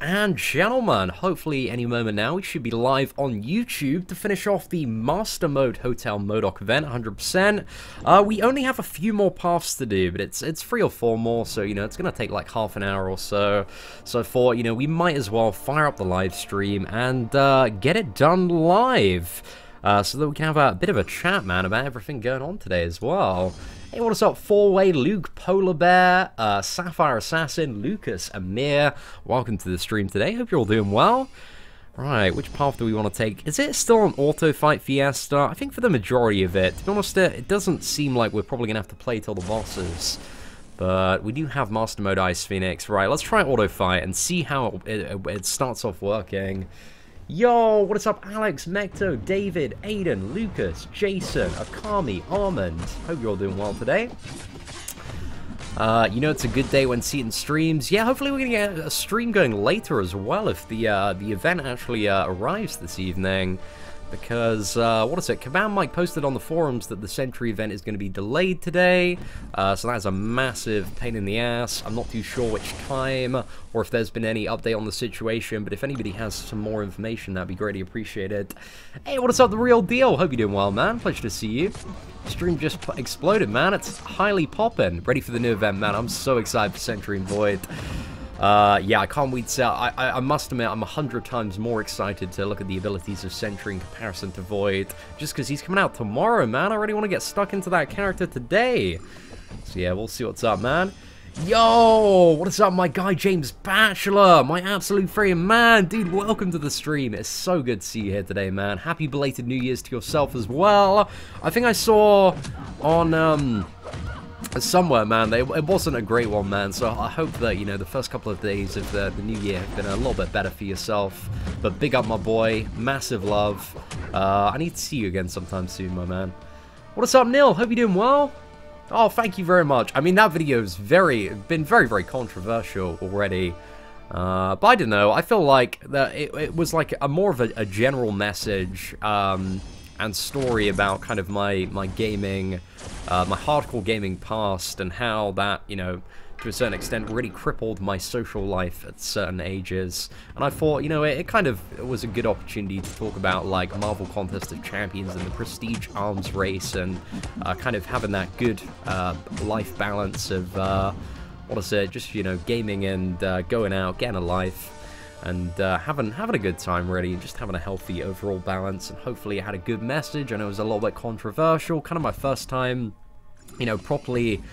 and gentlemen, hopefully any moment now we should be live on YouTube to finish off the Master Hotel MODOK event 100%. We only have a few more paths to do, but it's 3 or 4 more, so you know it's gonna take like half an hour or so. So I thought, you know, we might as well fire up the live stream and get it done live. So that we can have a bit of a chat, man, about everything going on today as well. Hey, what's up, 4-Way, Luke, Polar Bear, Sapphire Assassin, Lucas, Amir. Welcome to the stream today. Hope you're all doing well. Right, which path do we want to take? Is it still an auto fight fiesta? I think for the majority of it. To be honest, it doesn't seem like we're probably going to have to play till the bosses. But we do have Master Mode Ice Phoenix. Right, let's try auto fight and see how it starts off working. Yo, what is up, Alex, Mecto, David, Aiden, Lucas, Jason, Akami, Armand. Hope you're all doing well today. You know, it's a good day when Seaton streams. Yeah, hopefully we're gonna get a stream going later as well if the event actually arrives this evening. Because, what is it? Command Mike posted on the forums that the Century event is going to be delayed today. So that's a massive pain in the ass. I'm not too sure which time or if there's been any update on the situation. But if anybody has some more information, that'd be greatly appreciated. Hey, what is up, The Real Deal? Hope you're doing well, man. Pleasure to see you. Stream just exploded, man. It's highly poppin'. Ready for the new event, man. I'm so excited for Century and Void. Yeah, I can't wait to... I must admit, I'm 100 times more excited to look at the abilities of Sentry in comparison to Void. Just because he's coming out tomorrow, man. I already want to get stuck into that character today. So yeah, we'll see what's up, man. Yo, what is up, my guy James Batchelor? My absolute freaking man. Dude, welcome to the stream. It's so good to see you here today, man. Happy belated New Year's to yourself as well. I think I saw on... somewhere, man, it wasn't a great one, man, so I hope that, you know, the first couple of days of the new year have been a little bit better for yourself. But big up, my boy, massive love. I need to see you again sometime soon, my man. What is up, Neil? Hope you're doing well. Oh, thank you very much. I mean, that video's been very controversial already. But I don't know, I feel like that it was like more of a general message, and story about kind of my gaming, my hardcore gaming past, and how that, you know, to a certain extent really crippled my social life at certain ages. And I thought, you know, it was a good opportunity to talk about like Marvel Contest of Champions and the Prestige Arms race, and kind of having that good life balance of what is it, just, you know, gaming and going out, getting a life. And having a good time, really, and just having a healthy overall balance, and hopefully it had a good message. I know it was a little bit controversial, kind of my first time, you know, properly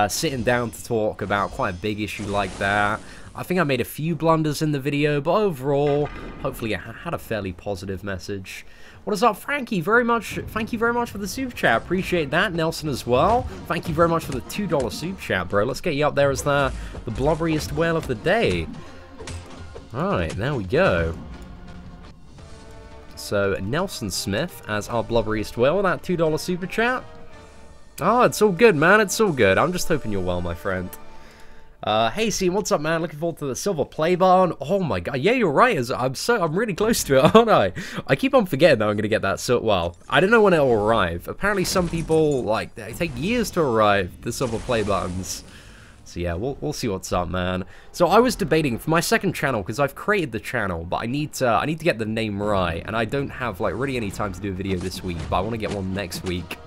sitting down to talk about quite a big issue like that. I think I made a few blunders in the video, but overall, hopefully it had a fairly positive message. What is up, Frankie? Thank you very much for the super chat. Appreciate that. Nelson as well. Thank you very much for the $2 super chat, bro. Let's get you up there as the blubberiest whale of the day. Alright, there we go. So, Nelson Smith as our blubberiest whale with that $2 super chat. Oh, it's all good, man. It's all good. I'm just hoping you're well, my friend. Hey, C, what's up, man? Looking forward to the silver play button. Oh my god, yeah, you're right. I'm really close to it, aren't I? I keep on forgetting that I'm gonna get that. So, well, I don't know when it'll arrive. Apparently, some people like they take years to arrive. The silver play buttons. So yeah, we'll see what's up, man. So I was debating for my second channel, because I've created the channel, but I need to get the name right, and I don't have like really any time to do a video this week, but I want to get one next week.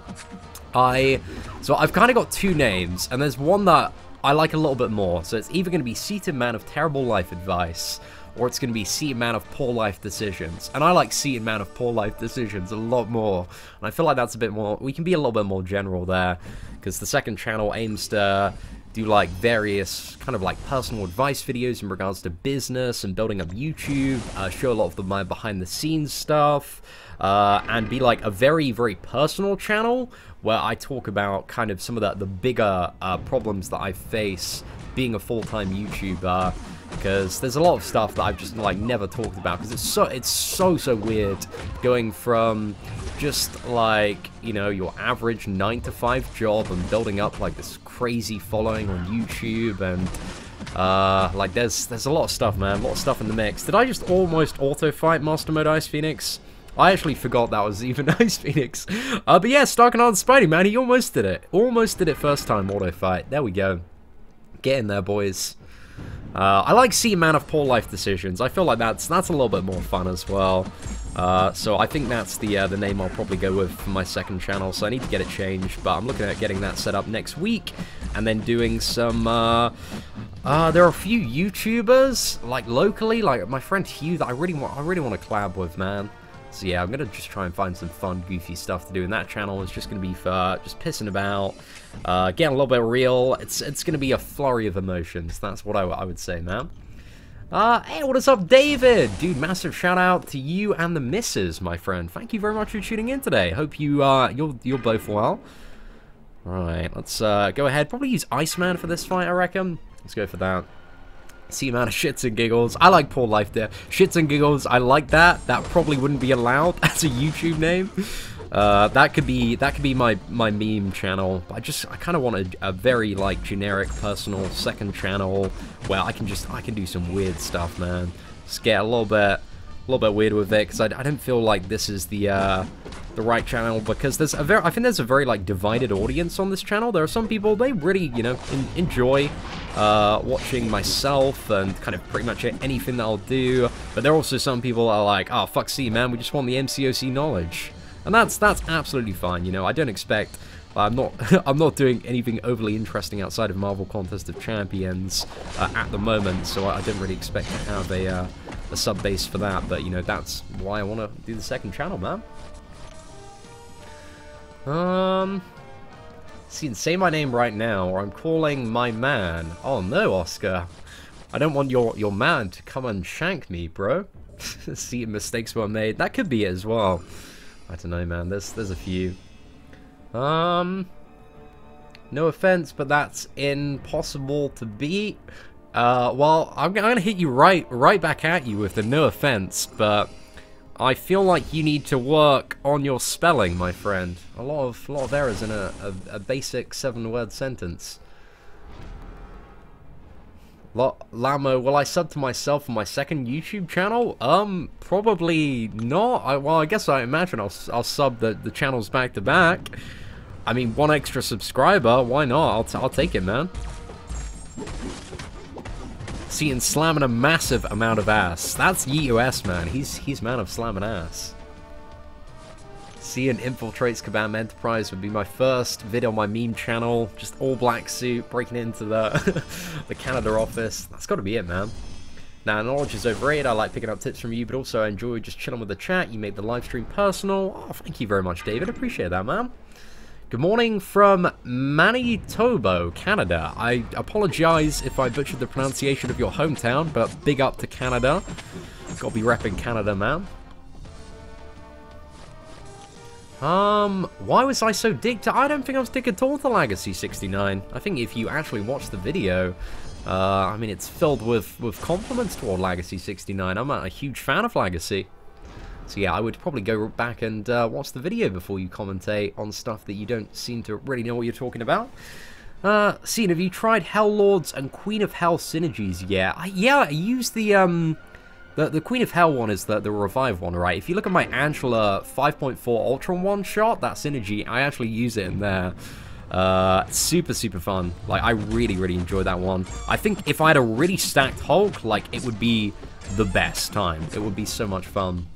So I've kind of got 2 names, and there's one that I like a little bit more. So it's either going to be Seated Man of Terrible Life Advice, or it's going to be Seated Man of Poor Life Decisions. And I like Seated Man of Poor Life Decisions a lot more, and I feel like that's a bit more, we can be a little bit more general there, because the second channel aims to do like various kind of like personal advice videos in regards to business and building up YouTube, show a lot of my behind the scenes stuff, and be like a very personal channel where I talk about kind of some of the bigger problems that I face being a full-time YouTuber, because there's a lot of stuff that I've just like never talked about, because it's so weird going from just like, you know, your average 9-to-5 job and building up like this crazy following on YouTube, and like there's a lot of stuff, man, a lot of stuff in the mix. Did I just almost auto fight Master Mode Ice Phoenix? I actually forgot that was even Ice Phoenix. But yeah, Starking on Spidey, man, he almost did it. Almost did it first time auto fight. There we go. Get in there, boys. I like seeing Man of Poor Life Decisions. I feel like that's a little bit more fun as well. So I think that's the name I'll probably go with for my second channel, so I need to get it changed, but I'm looking at getting that set up next week, and then doing some, there are a few YouTubers, like locally, like my friend Hugh, that I really want to collab with, man. So yeah, I'm gonna just try and find some fun, goofy stuff to do in that channel. It's just gonna be for just pissing about, getting a little bit real. It's gonna be a flurry of emotions. That's what I would say, man. Hey, what is up, David? Dude, massive shout out to you and the missus, my friend. Thank you very much for tuning in today. Hope you you're both well. Right, let's go ahead. Probably use Iceman for this fight, I reckon. Let's go for that. See amount of shits and giggles. I like Poor Life there. Shits and giggles. I like that. That probably wouldn't be allowed as a YouTube name. That could be my meme channel. I kind of want a very like generic personal second channel where I can do some weird stuff, man. Just get a little bit weird with it, because I don't feel like this is the right channel, because I think there's a very like divided audience on this channel. There are some people, they really, you know, enjoy watching myself and kind of pretty much anything that I'll do, but there are also some people that are like, oh fuck C, man, we just want the MCOC knowledge. And that's absolutely fine, you know. I don't expect, I'm not doing anything overly interesting outside of Marvel Contest of Champions at the moment, so I don't really expect to have a sub base for that. But you know, that's why I want to do the second channel, man. See, say my name right now, or I'm calling my man. Oh no, Oscar, I don't want your man to come and shank me, bro. See, mistakes were made. That could be it as well. I don't know, man. There's a few. No offense, but that's impossible to beat. Well, I'm gonna hit you right back at you with the no offense, but I feel like you need to work on your spelling, my friend. A lot of errors in a basic 7-word sentence. Lamo, will I sub to myself on my second YouTube channel? Probably not. Well, I guess I imagine I'll sub the channels back to back. I mean, one extra subscriber, why not? I'll take it, man. Seeing slamming a massive amount of ass. That's YeOS, man. He's man of slamming ass. Seeing infiltrates Kabam Enterprise would be my first video on my meme channel. Just all black suit, breaking into the the Canada office. That's got to be it, man. Now, knowledge is overrated. I like picking up tips from you, but also I enjoy just chilling with the chat. You make the live stream personal. Oh, thank you very much, David. Appreciate that, man. Good morning from Manitoba, Canada. I apologize if I butchered the pronunciation of your hometown, but big up to Canada. Gotta be repping Canada, man. Why was I so dicked? I don't think I was dick at all to Legacy 69. I think if you actually watch the video, I mean, it's filled with compliments toward Legacy 69. I'm a huge fan of Legacy. So yeah, I would probably go back and watch the video before you commentate on stuff that you don't seem to really know what you're talking about. Scene, have you tried Hell Lords and Queen of Hell synergies? Yeah, I used the Queen of Hell one is the revive one, right? If you look at my Angela 5.4 Ultron one shot, that synergy, I actually use it in there. Super fun. Like, I really enjoy that one. I think if I had a really stacked Hulk, like, it would be the best time. It would be so much fun.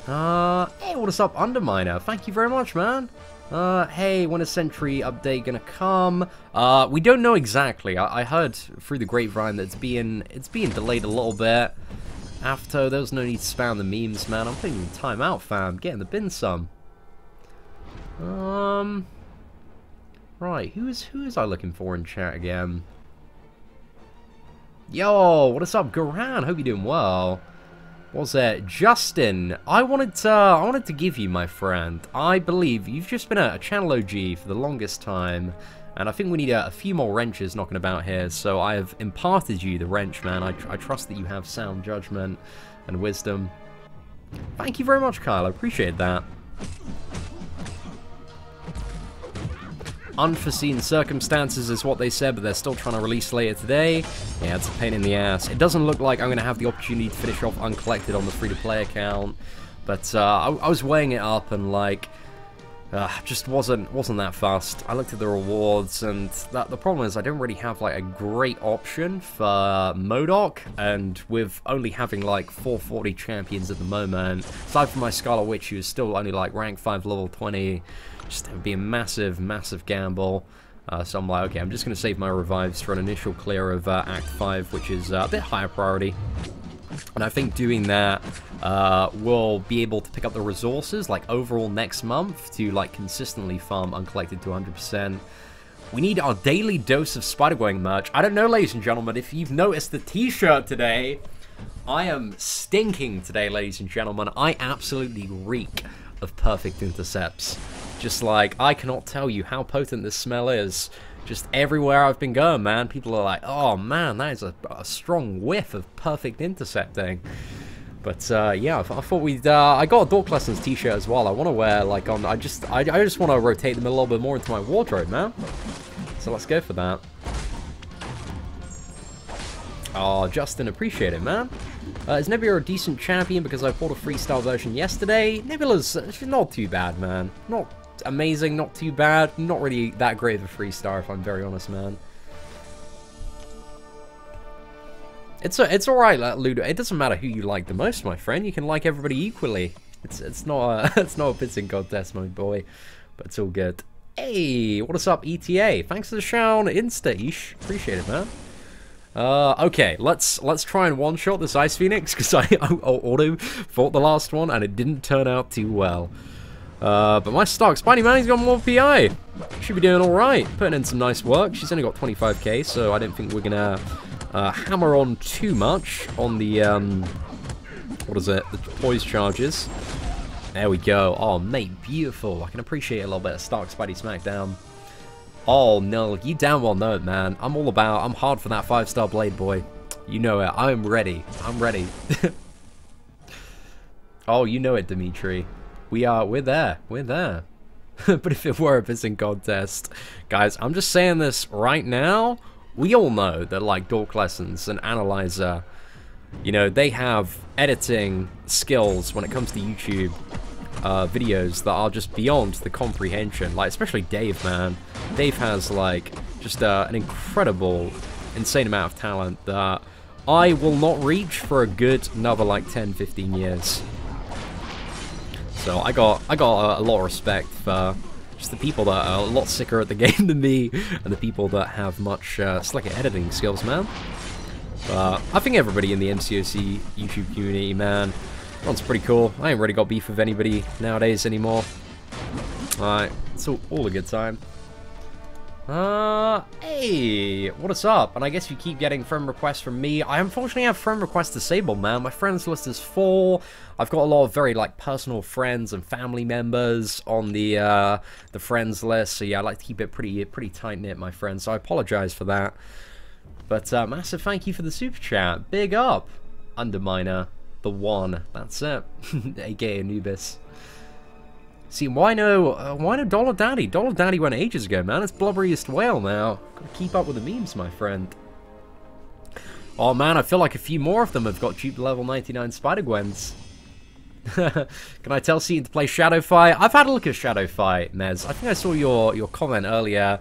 Hey, what is up, Underminer? Thank you very much, man. Hey, when is Sentry update gonna come? We don't know exactly. I heard through the grapevine that it's being delayed a little bit. After, there's no need to spam the memes, man. I'm taking time out, fam. Get in the bin some. Right, who is I looking for in chat again? Yo, what is up, Garan? Hope you're doing well. What's that? Justin, I wanted to give you, my friend. I believe you've just been a channel OG for the longest time, and I think we need a few more wrenches knocking about here, so I have imparted you the wrench, man. I trust that you have sound judgment and wisdom. Thank you very much, Kyle. I appreciate that. Unforeseen circumstances is what they said, but they're still trying to release later today. Yeah, it's a pain in the ass. It doesn't look like I'm going to have the opportunity to finish off Uncollected on the free-to-play account, but I was weighing it up, and like, just wasn't that fast. I looked at the rewards, and the problem is I don't really have like a great option for MODOK, and with only having like 440 champions at the moment, aside from my Scarlet Witch, who is still only like rank 5 level 20, just it would be a massive gamble. So I'm like, okay, I'm just going to save my revives for an initial clear of Act 5, which is a bit higher priority. And I think doing that, we'll be able to pick up the resources, like, overall next month to, like, consistently farm uncollected to 100%. We need our daily dose of Spider-Gwen merch. I don't know, ladies and gentlemen, if you've noticed the t-shirt today. I am stinking today, ladies and gentlemen. I absolutely reek of perfect intercepts. Just, like, I cannot tell you how potent this smell is. Just everywhere I've been going, man, people are like, oh man, that is a strong whiff of perfect intercepting. But yeah, I thought we'd I got a Dork Lessons t-shirt as well. I want to wear, like, on I just want to rotate them a little bit more into my wardrobe, man. So let's go for that. Oh, Justin, appreciate it, man. Is Nebula a decent champion? Because I bought a freestyle version yesterday. Nebula's not too bad, man. Not amazing, not too bad. Not really that great of a freestar, if I'm very honest, man. It's alright, Ludo. It doesn't matter who you like the most, my friend. You can like everybody equally. It's not it's not a pissing contest, my boy. But it's all good. Hey, what is up, ETA? Thanks for the shout, Insta-ish. Appreciate it, man. Okay, let's try and one-shot this Ice Phoenix, because I auto fought the last one, and it didn't turn out too well. But my stock, Spidey Man, he's got more PI. Should be doing alright. Putting in some nice work. She's only got 25k, so I don't think we're gonna hammer on too much on the, what is it? The poise charges. There we go. Oh, mate, beautiful. I can appreciate a little bit of Stark Spidey Smackdown. Oh, no, you damn well know it, man. I'm hard for that 5-star blade, boy. You know it. I'm ready. I'm ready. Oh, you know it, Dimitri. We're there. We're there. But if it were a pissing contest, guys, I'm just saying this right now. We all know that, like, Dork Lessons and Analyzer, you know, they have editing skills when it comes to YouTube videos that are just beyond the comprehension. Like, especially Dave, man. Dave has, like, just an incredible, insane amount of talent that I will not reach for a good another, like, 10, 15 years. So I got a lot of respect for just the people that are a lot sicker at the game than me, and the people that have much slicker editing skills, man. But I think everybody in the MCOC YouTube community, man, one's pretty cool. I ain't really got beef with anybody nowadays anymore. Alright, it's all a good time. Hey, what is up? And I guess you keep getting friend requests from me. I unfortunately have friend requests disabled, man. My friends list is full. I've got a lot of very, like, personal friends and family members on the friends list. So yeah, I like to keep it pretty tight-knit, my friends. So I apologize for that. But massive thank you for the super chat. Big up, Underminer, the one. That's it, aka Anubis. See, why no Dollar Daddy? Dollar Daddy went ages ago, man. It's Blubberiest Whale now. Gotta keep up with the memes, my friend. Oh man, I feel like a few more of them have got duped level 99 Spider-Gwens. Can I tell Seaton to play Shadow Fight? I've had a look at Shadow Fight, Mez. I think I saw your comment earlier.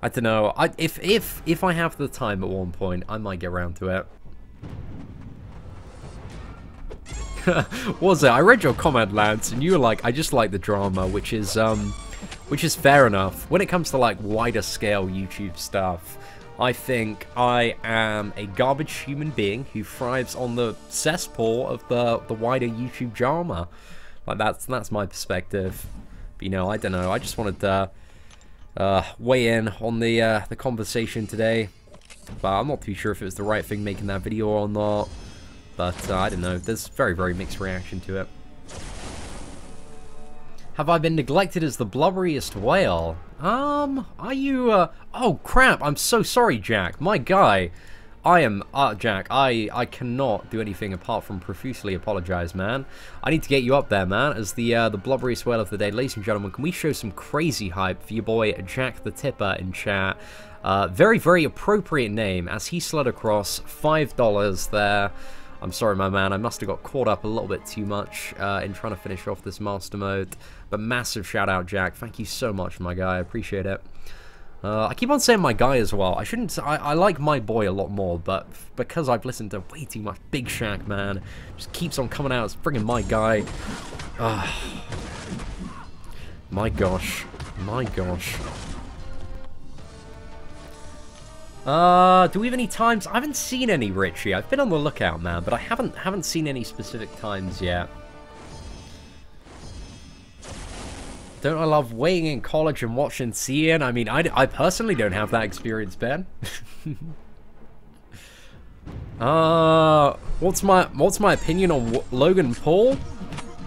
I don't know. If I have the time at one point, I might get around to it. What was it? I read your comment, Lance, and you were like, I just like the drama, which is fair enough. When it comes to, like, wider scale YouTube stuff, I think I am a garbage human being who thrives on the cesspool of the wider YouTube drama. Like, that's my perspective. But, you know, I don't know. I just wanted to weigh in on the conversation today. But I'm not too sure if it was the right thing making that video or not. But I don't know. There's very mixed reaction to it. Have I been neglected as the Blubberiest Whale? Are you, oh crap, I'm so sorry, Jack. My guy, I am, Jack, I cannot do anything apart from profusely apologize, man. I need to get you up there, man, as the Blubberiest Whale of the day. Ladies and gentlemen, can we show some crazy hype for your boy, Jack the Tipper, in chat? Very appropriate name, as he slid across $5 there. I'm sorry, my man. I must have got caught up a little bit too much in trying to finish off this master mode. But massive shout out, Jack. Thank you so much, my guy. I appreciate it. I keep on saying my guy as well. I shouldn't. I like my boy a lot more, but because I've listened to way too much Big Shaq, man, just keeps on coming out as friggin' my guy. My gosh. My gosh. Do we have any times? I haven't seen any, Richie. I've been on the lookout, man, but I haven't seen any specific times yet. Don't I love waiting in college and watching CN? I mean, I personally don't have that experience, Ben. What's my opinion on Logan Paul?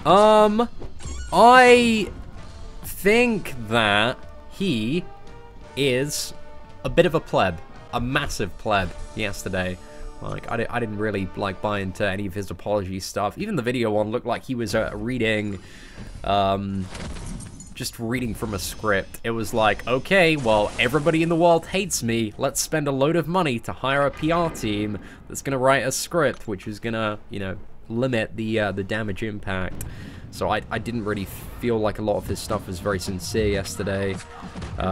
I think that he is a bit of a pleb, a massive pleb yesterday. Like, I didn't really, like, buy into any of his apology stuff. Even the video one looked like he was reading, just reading from a script. It was like, okay, well, everybody in the world hates me. Let's spend a load of money to hire a PR team that's gonna write a script, which is gonna, you know, limit the damage impact. So I didn't really feel like a lot of his stuff was very sincere yesterday.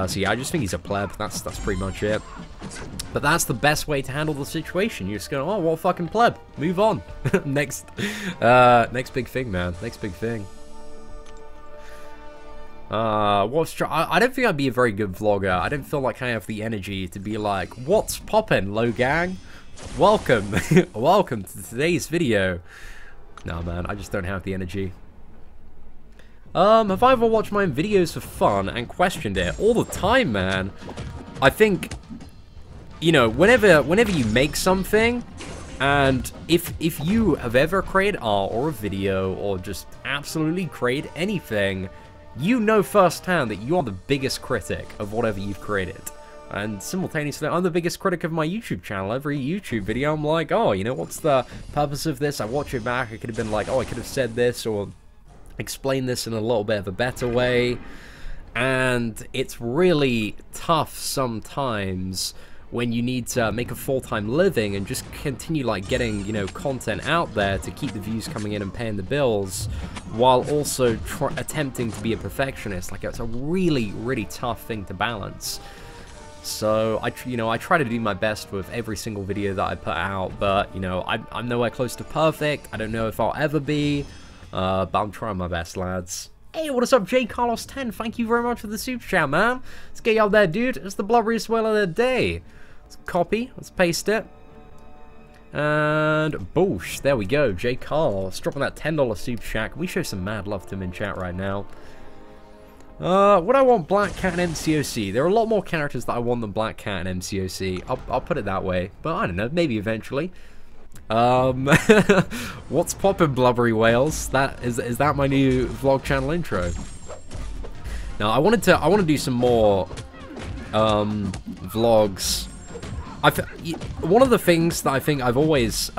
So yeah, I just think he's a pleb. That's pretty much it. But that's the best way to handle the situation. You just go, oh, well, fucking pleb. Move on. Next big thing, man. Next big thing. I don't think I'd be a very good vlogger. I don't feel like I have the energy to be like, what's poppin', low gang? Welcome. Welcome to today's video. No, man, I just don't have the energy. Have I ever watched my own videos for fun and questioned it? All the time, man. I think, you know, whenever you make something, and if you have ever created art or a video or just absolutely created anything, you know firsthand that you are the biggest critic of whatever you've created. And simultaneously, I'm the biggest critic of my YouTube channel. Every YouTube video, I'm like, oh, you know, what's the purpose of this? I watch it back, I could have been like, oh, I could have said this, or explained this in a little bit of a better way. And it's really tough sometimes when you need to make a full-time living and just continue, like, getting, you know, content out there to keep the views coming in and paying the bills, while also attempting to be a perfectionist. Like, it's a really, really tough thing to balance. So, I try to do my best with every single video that I put out, but, you know, I'm nowhere close to perfect. I don't know if I'll ever be, but I'm trying my best, lads. Hey, what is up, J Carlos 10? Thank you very much for the super chat, man. Let's get you out there, dude. It's the blubberiest whale of the day. Let's copy. Let's paste it. And boosh, there we go. J Carlos dropping that $10 super chat. Can we show some mad love to him in chat right now? What I want Black Cat and MCOC. There are a lot more characters that I want than Black Cat and MCOC. I'll put it that way. But I don't know, maybe eventually. What's poppin', blubbery whales? Is that my new vlog channel intro? Now I want to do some more vlogs. One of the things that I think I've always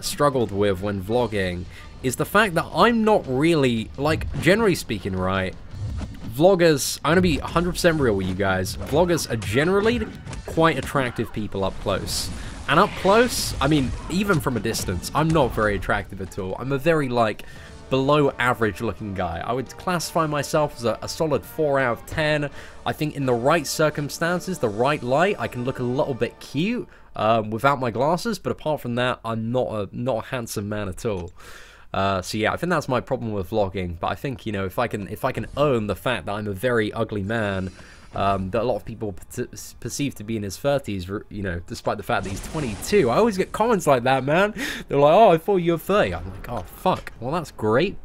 struggled with when vlogging is the fact that I'm not really, like, generally speaking, right? Vloggers, I'm gonna be 100% real with you guys. Vloggers are generally quite attractive people up close. And up close, I mean, even from a distance, I'm not very attractive at all. I'm a very, like, below average looking guy. I would classify myself as a solid 4 out of 10. I think in the right circumstances, the right light, I can look a little bit cute without my glasses, but apart from that, I'm not a handsome man at all. So yeah, I think that's my problem with vlogging. But I think, you know, if I can own the fact that I'm a very ugly man, that a lot of people perceive to be in his 30s, you know, despite the fact that he's 22. I always get comments like that, man. They're like, oh, I thought you were 30. I'm like, oh, fuck. Well, that's great.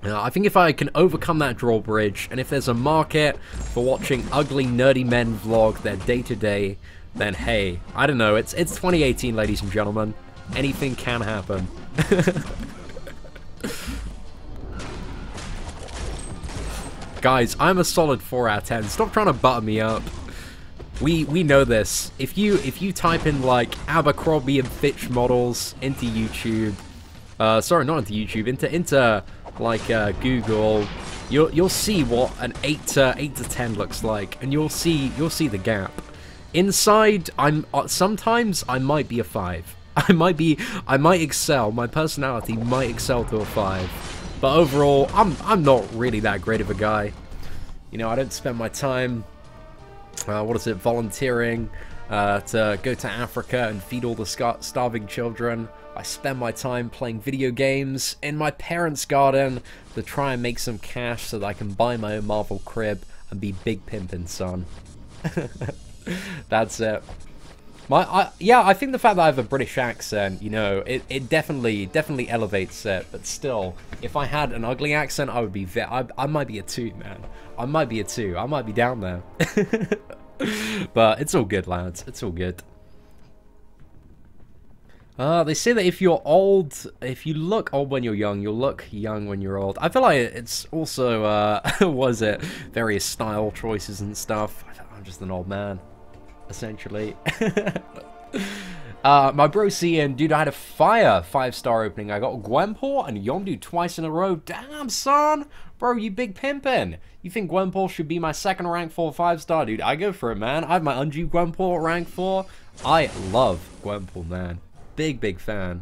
I think if I can overcome that drawbridge, and if there's a market for watching ugly, nerdy men vlog their day-to-day, then hey, I don't know. It's 2018, ladies and gentlemen. Anything can happen. Guys, I'm a solid 4 out of 10. Stop trying to butter me up. We know this. If you type in, like, Abercrombie and Fitch models into YouTube, sorry, not into YouTube, into like Google, you'll see what an 8 to 10 looks like, and you'll see the gap. Inside, sometimes I might be a 5. I might excel. My personality might excel to a 5. But overall, I'm not really that great of a guy. You know, I don't spend my time, volunteering to go to Africa and feed all the starving children. I spend my time playing video games in my parents' garden to try and make some cash so that I can buy my own Marvel crib and be big pimpin', son. That's it. Yeah, I think the fact that I have a British accent, you know, it definitely elevates it. But still, if I had an ugly accent, I would be I might be a 2, man. I might be a 2. I might be down there. But it's all good, lads. It's all good. They say that if you're old, if you look old when you're young, you'll look young when you're old. I feel like it's also, was it, various style choices and stuff. I'm just an old man, essentially. My bro Cian, dude, I had a fire 5-star opening. I got Gwenpool and Yondu twice in a row. Damn, son! Bro, you big pimpin'. You think Gwenpool should be my second rank 4 5-star? Dude, I go for it, man. I have my Unju Gwenpool at rank 4. I love Gwenpool, man. Big fan.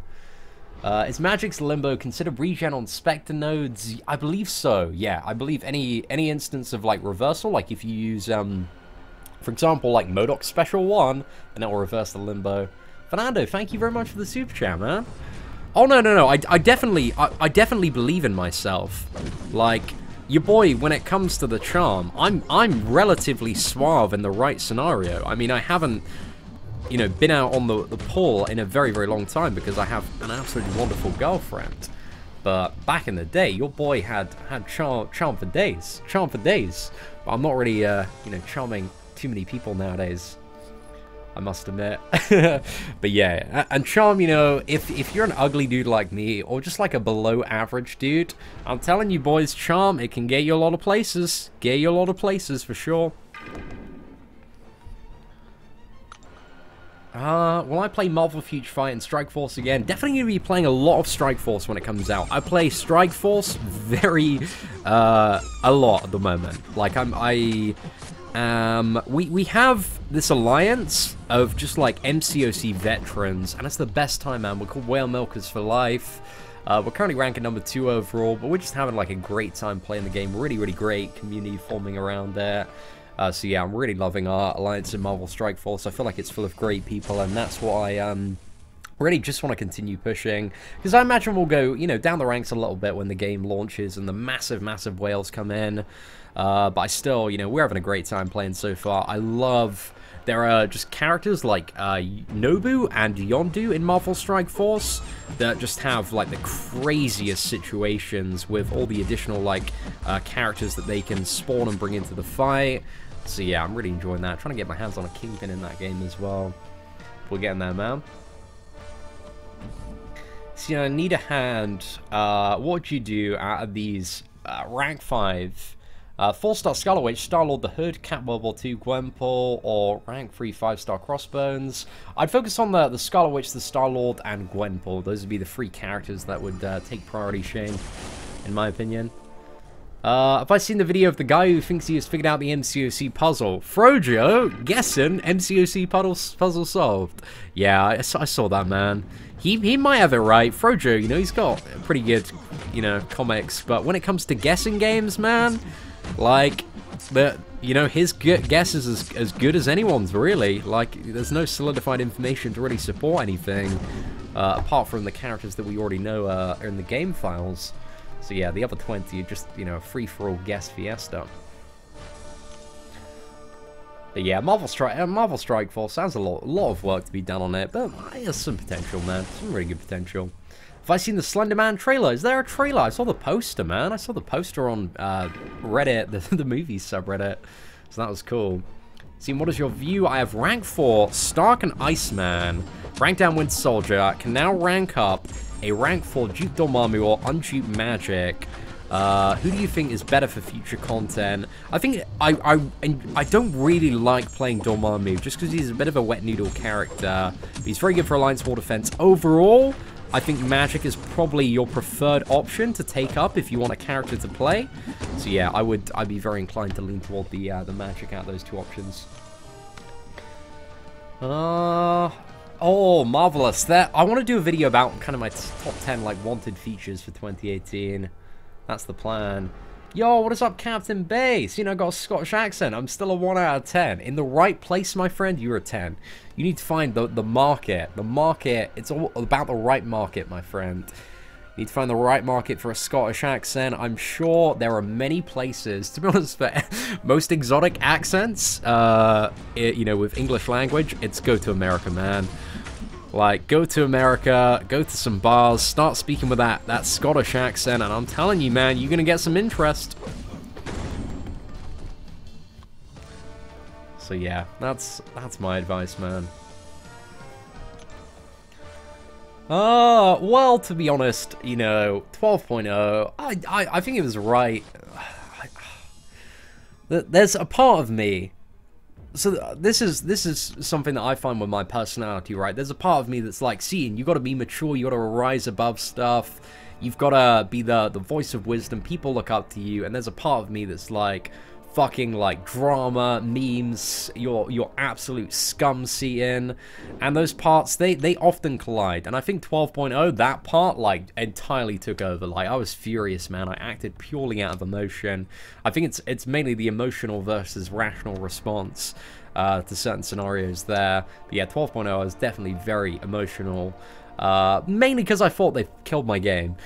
Is Magic's Limbo considered regen on Spectre nodes? I believe so. Yeah, I believe any instance of like reversal, like if you use for example, like MODOK Special 1, and that will reverse the Limbo. Fernando, thank you very much for the super chat, man. Oh no, I definitely believe in myself. Like your boy, when it comes to the charm, I'm relatively suave in the right scenario. I mean, I haven't, you know, been out on the pool in a very long time because I have an absolutely wonderful girlfriend. But back in the day, your boy had charm for days. But I'm not really, you know, charming too many people nowadays, I must admit. But yeah, and charm, you know, if you're an ugly dude like me, or just like a below average dude, I'm telling you boys, charm, it can get you a lot of places. Get you a lot of places for sure. Will I play Marvel Future Fight and Strike Force again? Definitely going to be playing a lot of Strike Force when it comes out. I play Strike Force very, a lot at the moment. Like, we have this alliance of just, like, MCOC veterans, and it's the best time, man. We're called Whale Milkers for life. We're currently ranking number 2 overall, but we're just having, like, a great time playing the game. Really great community forming around there. So yeah, I'm really loving our alliance in Marvel Strike Force. I feel like it's full of great people, and that's what I really just want to continue pushing. Because I imagine we'll go, you know, down the ranks a little bit when the game launches and the massive whales come in. But I still, you know, we're having a great time playing so far. I love... There are just characters like Nobu and Yondu in Marvel Strike Force that just have, like, the craziest situations with all the additional, like, characters that they can spawn and bring into the fight. So yeah, I'm really enjoying that. Trying to get my hands on a Kingpin in that game as well. We're getting there, man. So, you know, I need a hand. What would you do out of these rank 5... 4-star Scarlet Witch, Star-Lord the Hood, Cat World War II, Gwenpool, or rank 3 5-star Crossbones? I'd focus on the Scarlet Witch, the Star-Lord, and Gwenpool. Those would be the 3 characters that would take priority, Shane, in my opinion. Have I seen the video of the guy who thinks he has figured out the MCOC puzzle? Frojo, guessing, MCOC puzzle solved. Yeah, I saw that, man. He might have it right. Frojo, you know, he's got pretty good, you know, comics, but when it comes to guessing games, man... Like, you know, his guess is as good as anyone's, really. Like, there's no solidified information to really support anything, apart from the characters that we already know are in the game files. So yeah, the other 20 are just, you know, a free-for-all guess fiesta. But yeah, Marvel Strike Force has a lot of work to be done on it, but it has some potential, man. Some really good potential. Have I seen the Slender Man trailer? Is there a trailer? I saw the poster, man. I saw the poster on Reddit, the movies subreddit. So that was cool. See, what is your view? I have rank 4, Stark and Iceman. Rank down Winter Soldier. Can now rank up a rank 4 Duke Dormammu or Undupe Magic. Who do you think is better for future content? I think I don't really like playing Dormammu just because he's a bit of a wet noodle character. But he's very good for Alliance War Defense. Overall, I think Magic is probably your preferred option to take up if you want a character to play. So yeah, I'd be very inclined to lean toward the Magic out of those 2 options. Oh, marvelous. That I want to do a video about kind of my top 10 like wanted features for 2018. That's the plan. Yo, what is up, Captain Bass? You know, I got a Scottish accent. I'm still a 1 out of 10. In the right place, my friend, you're a 10. You need to find the market. The market, it's all about the right market, my friend. You need to find the right market for a Scottish accent. I'm sure there are many places, to be honest, for most exotic accents, you know, with English language, it's go to America, man. Like, go to America, go to some bars, start speaking with that Scottish accent, and I'm telling you, man, you're gonna get some interest. So yeah, that's my advice, man. Well, to be honest, you know, 12.0, I think it was right. There's a part of me. So this is something that I find with my personality, right? There's a part of me that's like, Seaton, you got to be mature, you got to rise above stuff, you've got to be the voice of wisdom, people look up to you, and there's a part of me that's like, fucking like drama, memes, your absolute scum, Seaton, and those parts, they often collide, and I think 12.0, that part, like, entirely took over. Like, I was furious, man. I acted purely out of emotion. I think it's mainly the emotional versus rational response to certain scenarios there. But yeah, 12.0, I was definitely very emotional. Mainly because I thought they killed my game.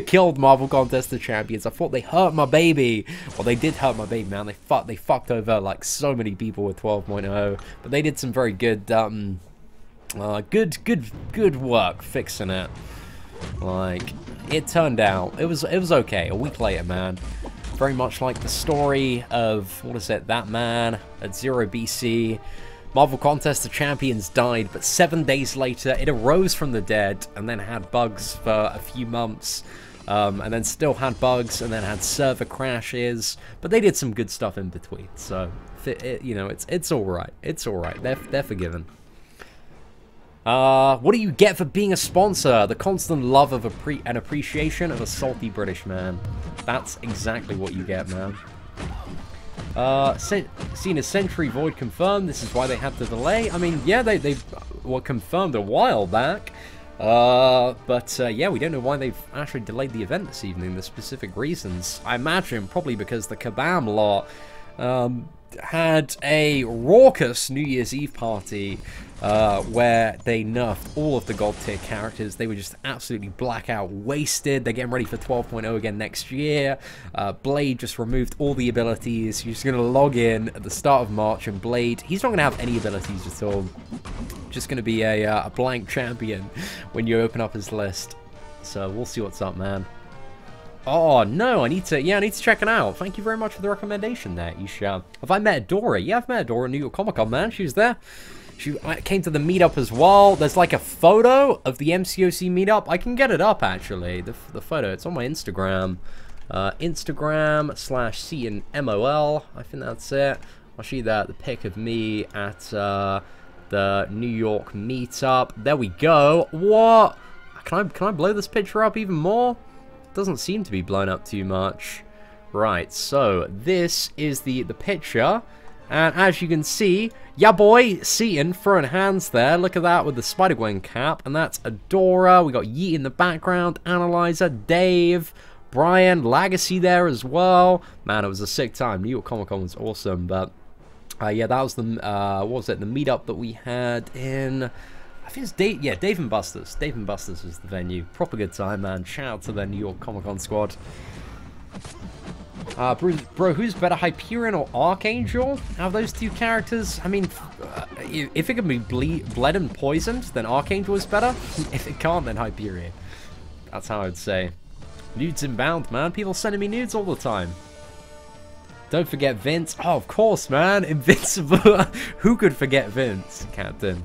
Killed Marvel Contest of Champions. I thought they hurt my baby. Well, they did hurt my baby, man. They fucked over, like, so many people with 12.0. But they did some very good, good work fixing it. Like, it turned out, it was okay. A week later, man. Very much like the story of, what is it, that man at 0 BC. Marvel Contest of Champions died, but 7 days later, it arose from the dead, and then had bugs for a few months, and then still had bugs, and then had server crashes, but they did some good stuff in between, so, you know, it's alright, they're forgiven. What do you get for being a sponsor? The constant love of and appreciation of a salty British man. That's exactly what you get, man. Seen a Century Void confirmed. This is why they had to delay. I mean, yeah, they were confirmed a while back. Yeah, we don't know why they've actually delayed the event this evening, the specific reasons. I imagine probably because the Kabam lot had a raucous New Year's Eve party where they nerfed all of the gold tier characters. They were just absolutely blackout wasted. They're getting ready for 12.0 again next year. Blade just removed all the abilities. You're just going to log in at the start of March, and Blade, he's not going to have any abilities at all. Just going to be a blank champion when you open up his list. So we'll see what's up, man. Oh, no, I need to check it out. Thank you very much for the recommendation there, Isha. Have I met Adora? Yeah, I've met Adora at New York Comic Con, man. She was there. She came to the meetup as well. There's like a photo of the MCOC meetup. I can get it up, actually, the photo. It's on my Instagram. Instagram/CNMOL. I think that's it. I'll show you the pic of me at the New York meetup. There we go. What? Can I blow this picture up even more? Doesn't seem to be blown up too much. Right, so this is the picture, and as you can see, yeah boy, Seaton throwing hands there. Look at that with the Spider-Gwen cap, and that's Adora. We got Yeet in the background, Analyzer, Dave, Brian, Legacy there as well. Man, it was a sick time. New York Comic Con was awesome, but yeah, that was the what was it? The meetup that we had in, I think it's Dave and Buster's. Dave and Buster's is the venue. Proper good time, man. Shout out to the New York Comic Con squad. Bro, who's better, Hyperion or Archangel? Out of those two characters, I mean, if it can be bled and poisoned, then Archangel is better. If it can't, then Hyperion. That's how I'd say. Nudes inbound, man. People sending me nudes all the time. Don't forget Vince. Oh, of course, man. Invincible. Who could forget Vince, Captain?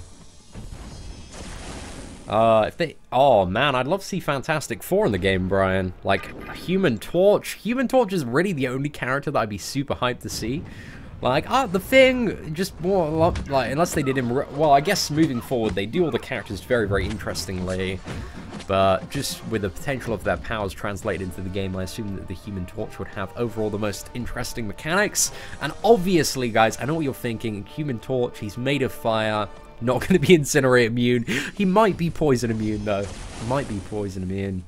Oh man, I'd love to see Fantastic Four in the game, Brian. Like, Human Torch. Human Torch is really the only character that I'd be super hyped to see. Like, the Thing, just more, like, unless they did him, well, I guess moving forward, they do all the characters very, very interestingly. But just with the potential of their powers translated into the game, I assume that the Human Torch would have overall the most interesting mechanics. And obviously, guys, I know what you're thinking. Human Torch, he's made of fire. Not going to be Incinerate immune. He might be Poison immune, though. Might be Poison immune.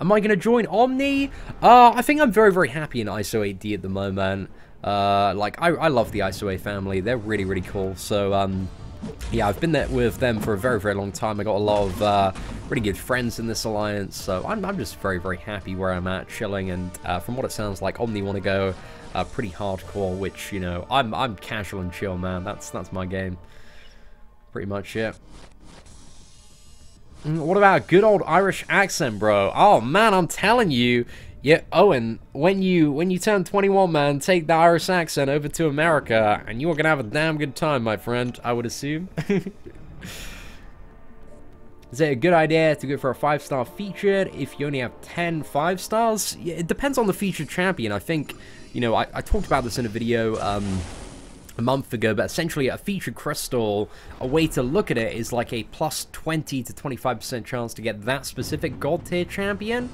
Am I going to join Omni? I think I'm very, very happy in ISO 8D at the moment. Like, I love the ISO 8 family. They're really, really cool. So, yeah, I've been there with them for a very, very long time. I got a lot of really good friends in this alliance. So I'm just very, very happy where I'm at, chilling. And from what it sounds like, Omni want to go pretty hardcore, which, you know, I'm casual and chill, man. That's my game. Pretty much it. What about a good old Irish accent, bro? Oh, man, I'm telling you. Yeah, Owen, when you turn 21, man, take the Irish accent over to America, and you're gonna have a damn good time, my friend, I would assume. Is it a good idea to go for a 5-star featured if you only have 10 5-stars? Yeah, it depends on the featured champion. I think, you know, I talked about this in a video a month ago, but essentially a featured crystal, a way to look at it is like a plus 20 to 25% chance to get that specific god tier champion.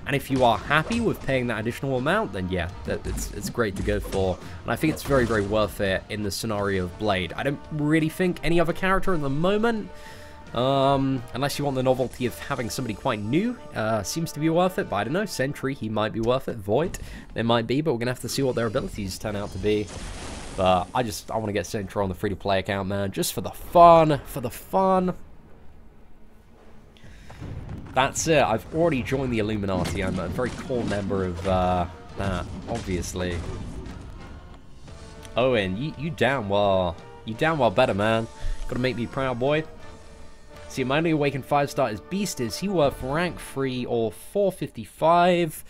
And if you are happy with paying that additional amount, then yeah, it's great to go for. And I think it's very, very worth it in the scenario of Blade. I don't really think any other character at the moment, unless you want the novelty of having somebody quite new, seems to be worth it. But I don't know, Sentry, he might be worth it. Void, they might be, but we're going to have to see what their abilities turn out to be. But I want to get Sentry on the free-to-play account, man, just for the fun, That's it. I've already joined the Illuminati. I'm a very core member of that, obviously. Owen, you damn well better, man. Gotta make me proud, boy. See, my only awakened 5-star is Beast. Is he worth rank 3 or 455?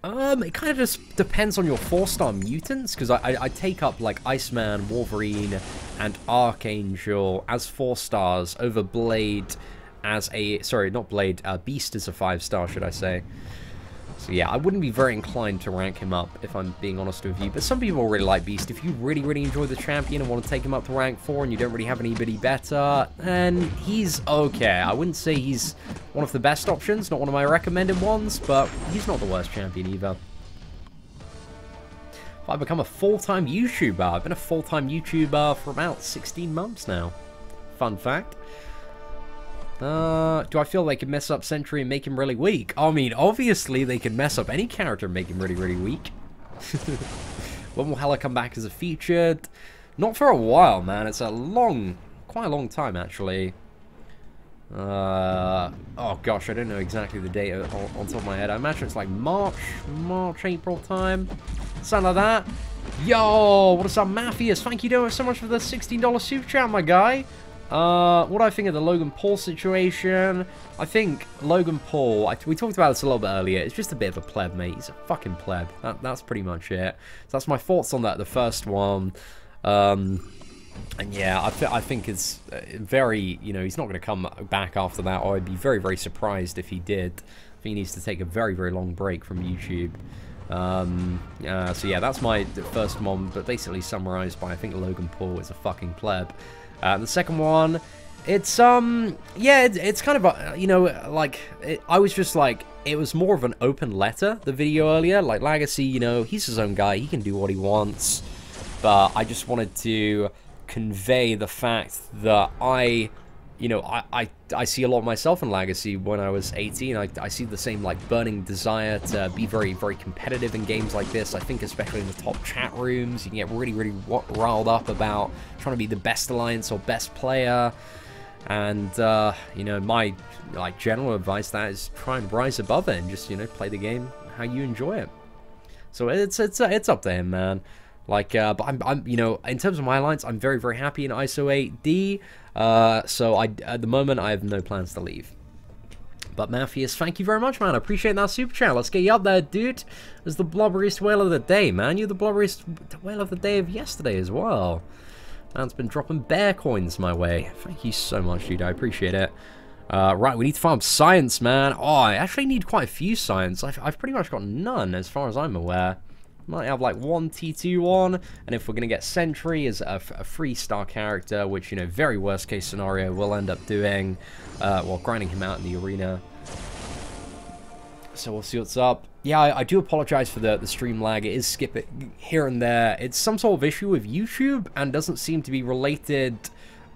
It kind of just depends on your 4-star mutants, because I take up, like, Iceman, Wolverine, and Archangel as 4 stars over Blade as a... Sorry, not Blade, Beast as a 5-star, should I say. So yeah, I wouldn't be very inclined to rank him up, if I'm being honest with you. But some people really like Beast. If you really, really enjoy the champion and want to take him up to rank 4 and you don't really have anybody better, then he's okay. I wouldn't say he's one of the best options, not one of my recommended ones, but he's not the worst champion either. If I become a full-time YouTuber, I've been a full-time YouTuber for about 16 months now. Fun fact. Do I feel they could mess up Sentry and make him really weak? I mean, obviously they could mess up any character and make him really, really weak. When will Hela come back as a featured? Not for a while, man. It's quite a long time, actually. Oh gosh, I don't know exactly the date on top of my head. I imagine it's like March, April time. Something like that. Yo, what is up, Matthias? Thank you so much for the $16 super chat, my guy. What do I think of the Logan Paul situation? I think Logan Paul, we talked about this a little bit earlier, it's just a bit of a pleb, mate. He's a fucking pleb. That's pretty much it. So that's my thoughts on that, the first one. And yeah, I think it's very, you know, he's not going to come back after that, or I'd be very, very surprised if he did. I think he needs to take a very, very long break from YouTube. So yeah, that's my first one, but basically summarized by, I think Logan Paul is a fucking pleb. The second one, it's, yeah, it's kind of, you know, like, I was just like, it was more of an open letter, the video earlier, like, Legacy, you know, he's his own guy, he can do what he wants, but I just wanted to convey the fact that you know, I see a lot of myself in Legacy. When I was 18, I see the same, like, burning desire to be very, very competitive in games like this. I think especially in the top chat rooms, you can get really, really riled up about trying to be the best alliance or best player. And, you know, my, like, general advice that is try and rise above it and just, you know, play the game how you enjoy it. So it's up to him, man. Like, but I'm, you know, in terms of my alliance, I'm very, very happy in ISO 8D. So at the moment, I have no plans to leave. But Matthias, thank you very much, man. I appreciate that super chat. Let's get you up there, dude. As the blobberiest whale of the day, man. You're the blobberiest whale of the day of yesterday as well. Man's been dropping bear coins my way. Thank you so much, dude. I appreciate it. Right, we need to farm science, man. Oh, I actually need quite a few science. I've pretty much got none, as far as I'm aware. Might have like one T2 one, and if we're going to get Sentry as a 3-star character, which, you know, very worst case scenario, we'll end up doing, well, grinding him out in the arena. So we'll see what's up. Yeah, I do apologize for the stream lag. It is skipping here and there. It's some sort of issue with YouTube and doesn't seem to be related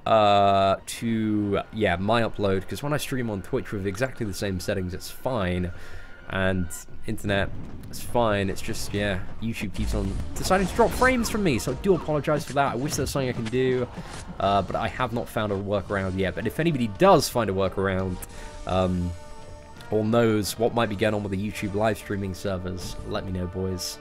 to, yeah, my upload, because when I stream on Twitch with exactly the same settings, it's fine, and internet, it's fine. It's just, yeah, YouTube keeps on deciding to drop frames from me, so I do apologize for that. I wish there's something I can do, but I have not found a workaround yet. But if anybody does find a workaround, or knows what might be going on with the YouTube live streaming servers, let me know, boys.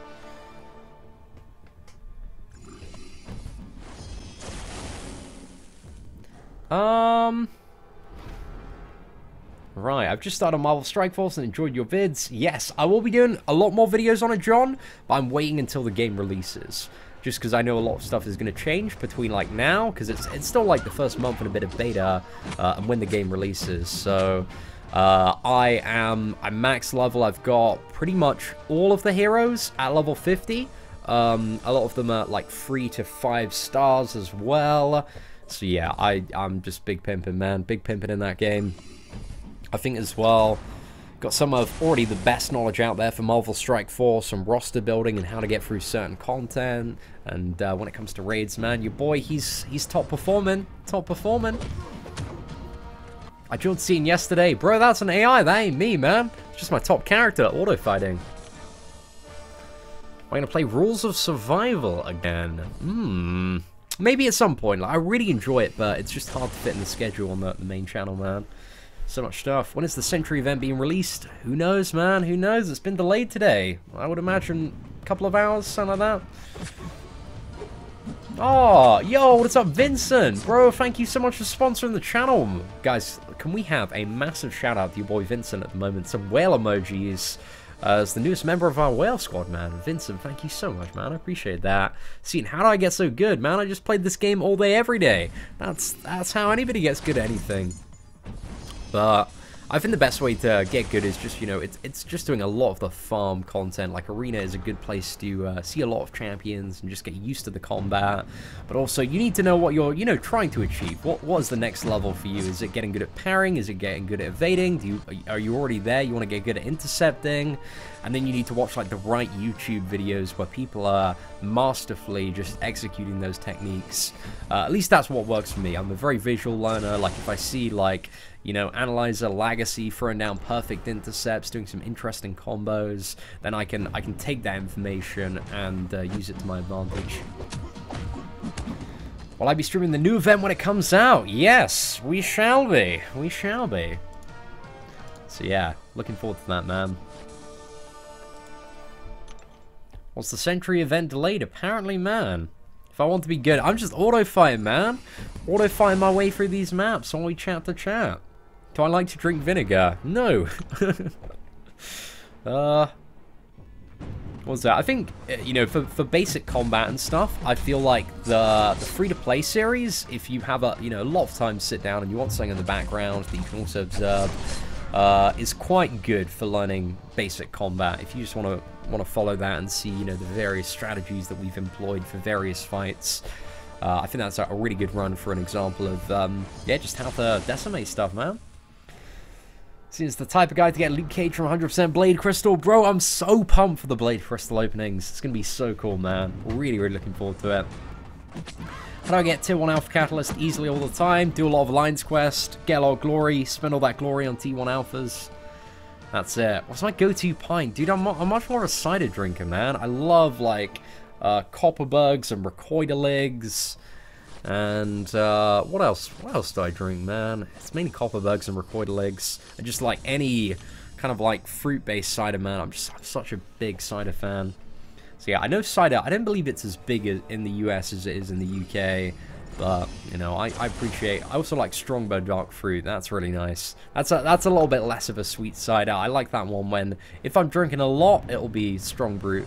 Right, I've just started Marvel Strike Force and enjoyed your vids. Yes, I will be doing a lot more videos on it, John, but I'm waiting until the game releases. Just because I know a lot of stuff is going to change between, like, now, because it's still, like, the first month and a bit of beta, and when the game releases. So, I'm max level. I've got pretty much all of the heroes at level 50. A lot of them are, like, 3 to 5 stars as well. So, yeah, I'm just big pimping, man. Big pimping in that game. I think as well, got some of already the best knowledge out there for Marvel Strike Force and roster building and how to get through certain content. And when it comes to raids, man, your boy, he's top performing. Top performing. I killed Scene yesterday. Bro, that's an AI. That ain't me, man. It's just my top character, auto-fighting. I'm going to play Rules of Survival again. Maybe at some point. Like, I really enjoy it, but it's just hard to fit in the schedule on the main channel, man. So much stuff. When is the Century event being released? Who knows, man? Who knows? It's been delayed today. I would imagine a couple of hours, something like that. Oh, yo, what's up, Vincent? Bro, thank you so much for sponsoring the channel. Guys, can we have a massive shout out to your boy Vincent at the moment? Some whale emojis. As the newest member of our whale squad, man. Vincent, thank you so much, man. I appreciate that. See, how did I get so good, man? I just played this game all day, every day. That's how anybody gets good at anything. But I think the best way to get good is just, you know, it's just doing a lot of the farm content. Like, Arena is a good place to see a lot of champions and just get used to the combat. But also, you need to know what you're, you know, trying to achieve. What is the next level for you? Is it getting good at parrying? Is it getting good at evading? Are you already there? You want to get good at intercepting? And then you need to watch, like, the right YouTube videos where people are masterfully just executing those techniques. At least that's what works for me. I'm a very visual learner. Like, if I see, like, you know, Analyzer, Legacy throwing down perfect intercepts, doing some interesting combos, then I can take that information and use it to my advantage. Will I be streaming the new event when it comes out? Yes, we shall be. We shall be. So yeah, looking forward to that, man. What's the Century event delayed? Apparently, man. If I want to be good, I'm just auto-fighting, man. Auto-fighting my way through these maps while we chat to chat. Do I like to drink vinegar? No. What's that? I think, you know, for basic combat and stuff, I feel like the free-to-play series, if you have a, you know, a lot of time to sit down and you want something in the background that you can also observe, is quite good for learning basic combat. If you just want to follow that and see, you know, the various strategies that we've employed for various fights, I think that's a really good run for an example of, yeah, just how to decimate stuff, man. Seems the type of guy to get Luke Cage from 100% Blade Crystal. Bro, I'm so pumped for the Blade Crystal openings. It's going to be so cool, man. Really, really looking forward to it. How do I get Tier 1 Alpha Catalyst easily all the time? Do a lot of Alliance Quest, get a lot of glory, spend all that glory on T1 Alphas. That's it. What's my go-to pint? Dude, I'm much more of a cider drinker, man. I love, like, Copper Bugs and Recoidaligs. And, what else? What else do I drink, man? It's mainly Copper Bugs and Recoidaligs. And just, like, any kind of, like, fruit-based cider, man. I'm such a big cider fan. So, yeah, I know cider. I don't believe it's as big in the US as it is in the UK. But, you know, I appreciate... I also like Strongbow Dark Fruit. That's really nice. That's a little bit less of a sweet cider. I like that one when... If I'm drinking a lot, it'll be Strongbow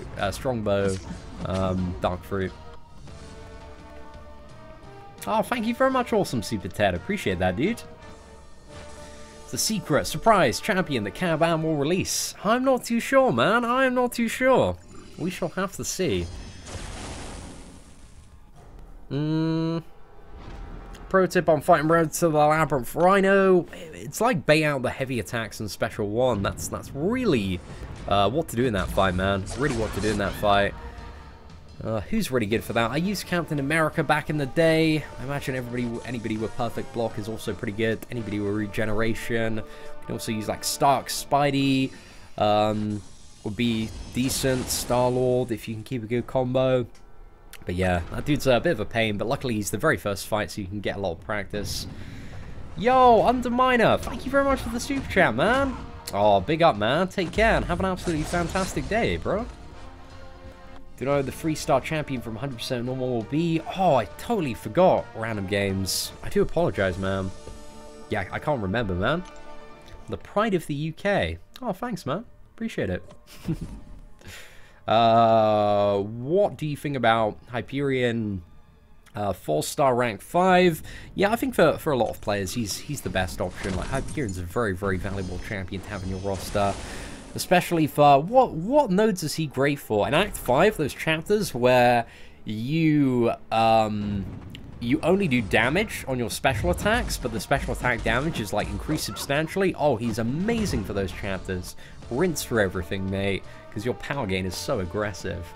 Dark Fruit. Oh, thank you very much, Awesome Super Ted. Appreciate that, dude. It's a secret, surprise, champion that Caravan will release. I'm not too sure, man. I am not too sure. We shall have to see. Pro tip on fighting road to the Labyrinth Rhino. It's like bait out the heavy attacks in Special 1. That's really what to do in that fight, man. Really what to do in that fight. Who's really good for that? I used Captain America back in the day. I imagine anybody with perfect block is also pretty good. Anybody with regeneration. You can also use like Stark, Spidey. Would be decent. Star-Lord if you can keep a good combo. But yeah, that dude's a bit of a pain. But luckily he's the very first fight, so you can get a lot of practice. Yo, Underminer, thank you very much for the super chat, man. Oh, big up, man. Take care and have an absolutely fantastic day, bro. Do you know the 3-star champion from 100% normal will be? Oh, I totally forgot random games. I do apologize, man. Yeah, I can't remember, man. The pride of the UK. Oh, thanks, man. Appreciate it. What do you think about Hyperion 4-star rank 5? Yeah, I think for a lot of players, he's the best option. Like, Hyperion's a very, very valuable champion to have in your roster. Especially for, what nodes is he great for? In Act 5, those chapters where you only do damage on your special attacks, but the special attack damage is, like, increased substantially. Oh, he's amazing for those chapters. Rinse through everything, mate, because your power gain is so aggressive.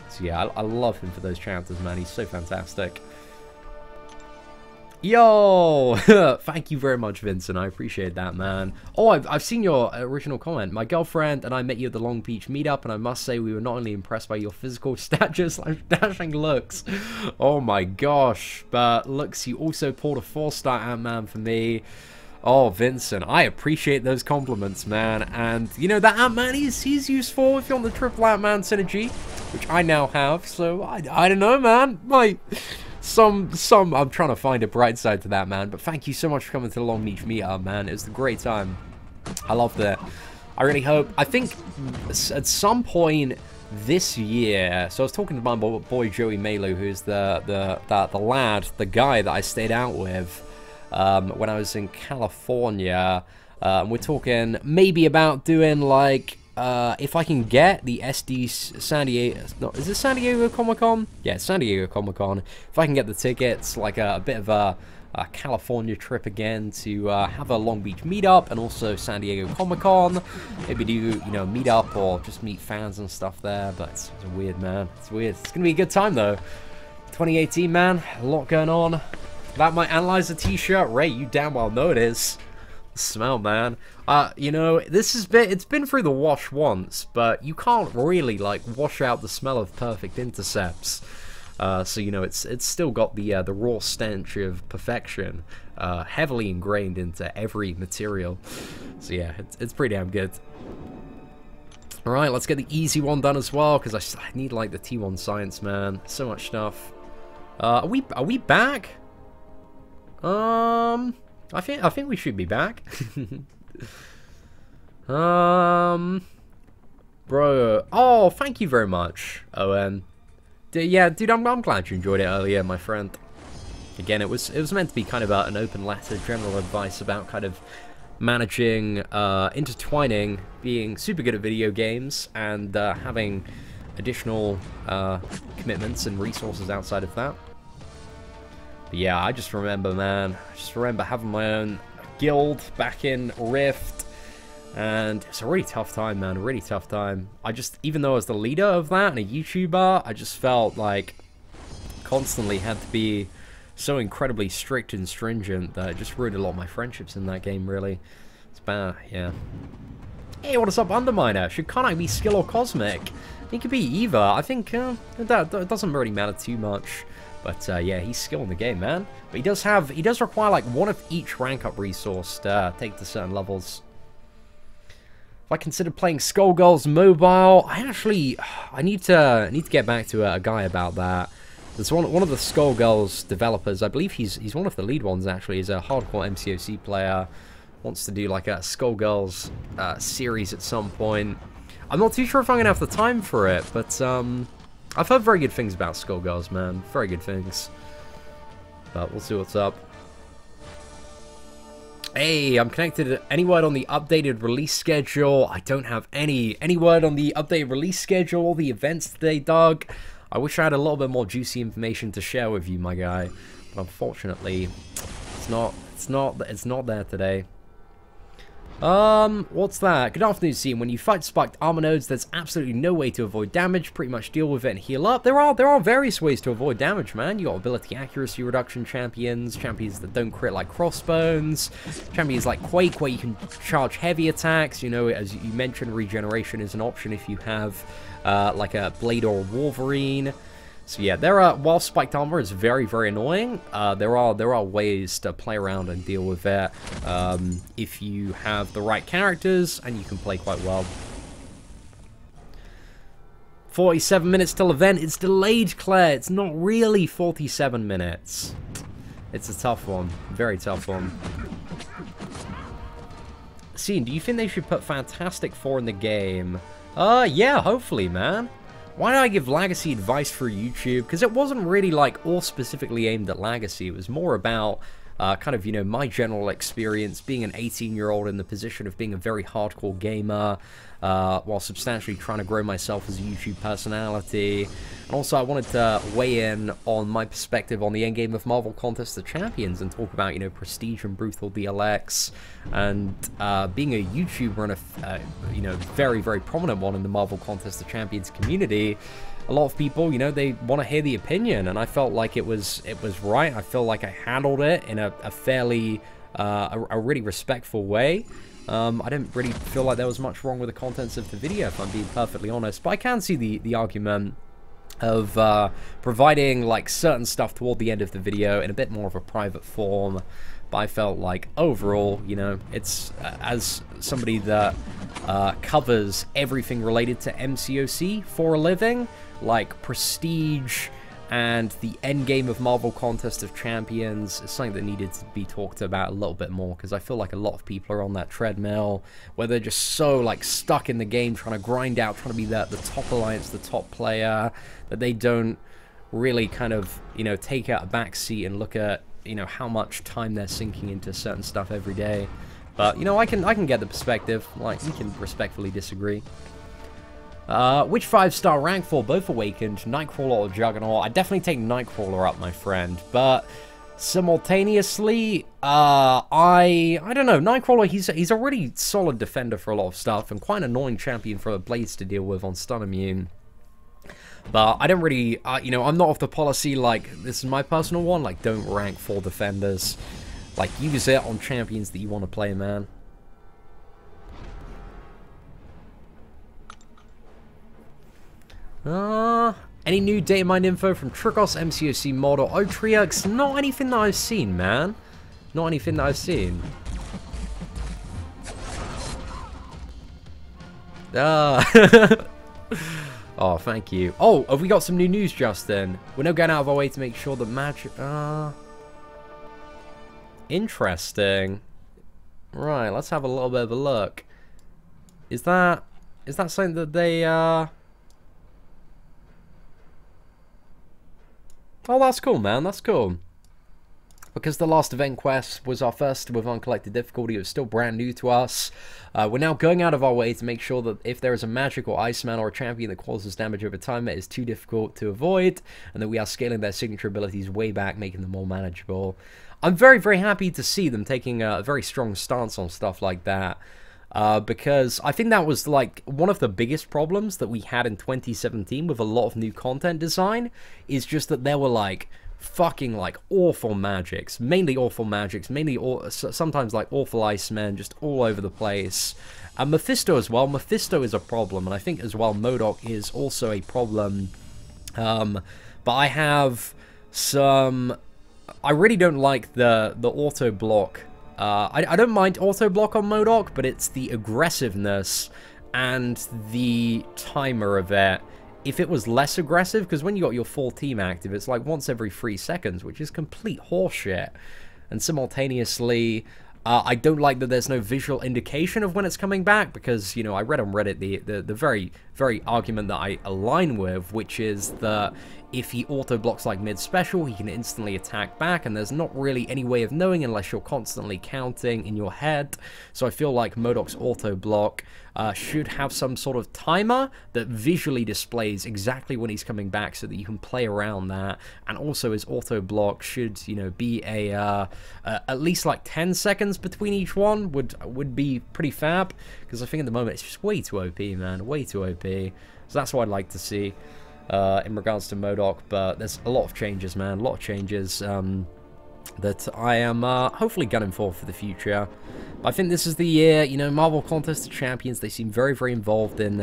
So yeah, I love him for those chapters, man. He's so fantastic. Yo! Thank you very much, Vincent. I appreciate that, man. Oh, I've seen your original comment. My girlfriend and I met you at the Long Beach meetup, and I must say we were not only impressed by your physical stature / dashing looks. Oh my gosh. But looks, you also pulled a 4-star Ant-Man for me. Oh, Vincent, I appreciate those compliments, man. And, you know, that Ant-Man, he's useful if you're on the triple Ant-Man synergy, which I now have. So, I don't know, man. I'm trying to find a bright side to that, man. But thank you so much for coming to the Long Beach meetup, man. It was a great time. I loved it. I really hope. I think at some point this year. So I was talking to my boy Joey Melo, who's the lad, the guy that I stayed out with when I was in California. We're talking maybe about doing like. If I can get the SD San Diego, no, is it San Diego Comic-Con? Yeah, it's San Diego Comic-Con. If I can get the tickets, like a bit of a California trip again to have a Long Beach meetup and also San Diego Comic-Con. Maybe do, you know, meetup or just meet fans and stuff there. But it's weird, man. It's weird. It's gonna be a good time though. 2018, man. A lot going on. That might analyze the t-shirt. Ray, you damn well know it is. Smell, man. You know, it's been through the wash once, but you can't really like wash out the smell of perfect intercepts. So you know, it's still got the raw stench of perfection heavily ingrained into every material. So yeah, it's pretty damn good. All right, let's get the easy one done as well, because I need like the T1 science, man. So much stuff. Are we back? I think we should be back. Bro. Oh, thank you very much, Owen. Yeah, dude, I'm glad you enjoyed it earlier, my friend. Again, it was meant to be kind of an open letter, general advice about kind of managing, intertwining, being super good at video games, and having additional commitments and resources outside of that. But yeah, I just remember, man, having my own guild back in Rift, and it's a really tough time, man, a really tough time. Even though I was the leader of that and a YouTuber, I just felt like constantly had to be so incredibly strict and stringent that it just ruined a lot of my friendships in that game, really. It's bad, yeah. Hey, what's up, Underminer? Should Karnak be skill or cosmic? He could be either. I think that doesn't really matter too much. But yeah, he's skill in the game, man. But he does require like one of each rank up resource to take to certain levels. If I consider playing Skullgirls mobile, I need to get back to a guy about that. There's one of the Skullgirls developers. I believe he's one of the lead ones actually. He's a hardcore MCOC player. Wants to do like a Skullgirls series at some point. I'm not too sure if I'm gonna have the time for it, but I've heard very good things about Skullgirls, man. Very good things. But we'll see what's up. Hey, I'm connected. Any word on the updated release schedule? I don't have any word on the updated release schedule, the events today, Doug. I wish I had a little bit more juicy information to share with you, my guy. But unfortunately, it's not there today. What's that? Good afternoon, Scene. When you fight spiked armor nodes, there's absolutely no way to avoid damage. Pretty much deal with it and heal up. There are various ways to avoid damage, man. You got ability accuracy reduction champions that don't crit like Crossbones, champions like Quake where you can charge heavy attacks. You know, as you mentioned, regeneration is an option if you have like a Blade or a Wolverine. So yeah, while spiked armor is very, very annoying, there are ways to play around and deal with it if you have the right characters and you can play quite well. 47 minutes till event. It's delayed, Claire. It's not really 47 minutes. It's a tough one. Very tough one. Scene, do you think they should put Fantastic Four in the game? Yeah, hopefully, man. Why did I give Legacy advice for YouTube? Because it wasn't really, like, all specifically aimed at Legacy. It was more about, kind of, you know, my general experience being an 18-year-old in the position of being a very hardcore gamer, while substantially trying to grow myself as a YouTube personality. And also, I wanted to weigh in on my perspective on the endgame of Marvel Contest of Champions and talk about, you know, Prestige and Brutal DLX, and being a YouTuber and a, you know, very, very prominent one in the Marvel Contest of Champions community. A lot of people, you know, they want to hear the opinion, and I felt like it was right. I feel like I handled it in a fairly, a really respectful way. I didn't really feel like there was much wrong with the contents of the video, if I'm being perfectly honest. But I can see the argument of providing, like, certain stuff toward the end of the video in a bit more of a private form. But I felt like, overall, you know, it's, as somebody that covers everything related to MCOC for a living, like Prestige and the endgame of Marvel Contest of Champions, is something that needed to be talked about a little bit more, because I feel like a lot of people are on that treadmill where they're just so, like, stuck in the game, trying to grind out, trying to be the top alliance, the top player, that they don't really kind of, you know, take out a backseat and look at, you know, how much time they're sinking into certain stuff every day. But, you know, I can get the perspective. Like, we can respectfully disagree. Which 5-star rank for both Awakened, Nightcrawler or Juggernaut? I definitely take Nightcrawler up, my friend. But simultaneously, I don't know. Nightcrawler, he's a really solid defender for a lot of stuff, and quite an annoying champion for the Blades to deal with on Stun Immune. But I don't really, you know, I'm not of the policy, like, this is my personal one, like, don't rank 4 defenders. Like, use it on champions that you want to play, man. Any new data mine info from Cutoffs, MCOC mod, or Otrix? Not anything that I've seen, man. Not anything that I've seen. Oh, thank you. Oh, have we got some new news, Justin? We're now going out of our way to make sure that magic... Interesting. Right, let's have a little bit of a look. Is that something that they, Oh, that's cool, man. That's cool. Because the last event quest was our first with uncollected difficulty, it was still brand new to us. We're now going out of our way to make sure that if there is a magic or Iceman or a champion that causes damage over time, it is too difficult to avoid, and that we are scaling their signature abilities way back, making them more manageable. I'm very, very happy to see them taking a very strong stance on stuff like that. Because I think that was, like, one of the biggest problems that we had in 2017 with a lot of new content design, is just that there were, like, fucking, like, awful magics, mainly sometimes, like, awful Icemen, just all over the place. And Mephisto as well. Mephisto is a problem, and I think as well MODOK is also a problem. But I have some... I really don't like the auto block. I don't mind auto block on MODOK, but it's the aggressiveness and the timer of it. If it was less aggressive, because when you got your full team active, it's like once every 3 seconds, which is complete horseshit. And simultaneously, I don't like that there's no visual indication of when it's coming back, because, you know, I read on Reddit the very very argument that I align with, which is that if he auto-blocks like mid-special, he can instantly attack back, and there's not really any way of knowing unless you're constantly counting in your head. So I feel like MODOK's auto-block should have some sort of timer that visually displays exactly when he's coming back so that you can play around that. And also his auto-block should, you know, be a at least like 10 seconds between each one would be pretty fab, because I think at the moment it's just way too OP, man, way too OP. So that's what I'd like to see in regards to MODOK, but there's a lot of changes, man, a lot of changes that I am hopefully gunning for the future. But I think this is the year, you know, Marvel Contest of Champions, they seem very, very involved in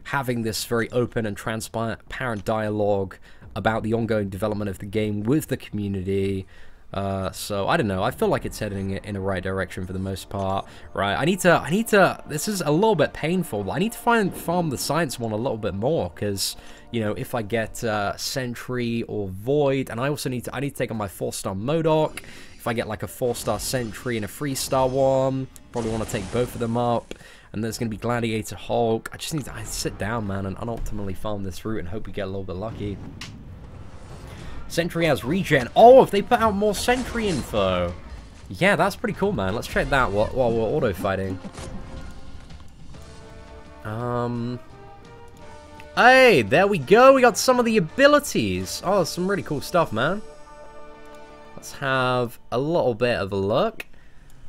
having this very open and transparent dialogue about the ongoing development of the game with the community. So I don't know, I feel like it's heading in the right direction for the most part. Right, I need to, this is a little bit painful, but I need to farm the science one a little bit more, because, you know, if I get Sentry or Void, and I also need to take on my 4-star MODOK. If I get like a 4-star Sentry and a 3-star one, probably want to take both of them up. And there's going to be Gladiator Hulk. I just need to sit down, man, and optimally farm this route and hope we get a little bit lucky. Sentry has regen. Oh, if they put out more Sentry info. Yeah, that's pretty cool, man. Let's check that while we're auto-fighting. Hey, there we go. We got some of the abilities. Oh, that's some really cool stuff, man. Let's have a little bit of a look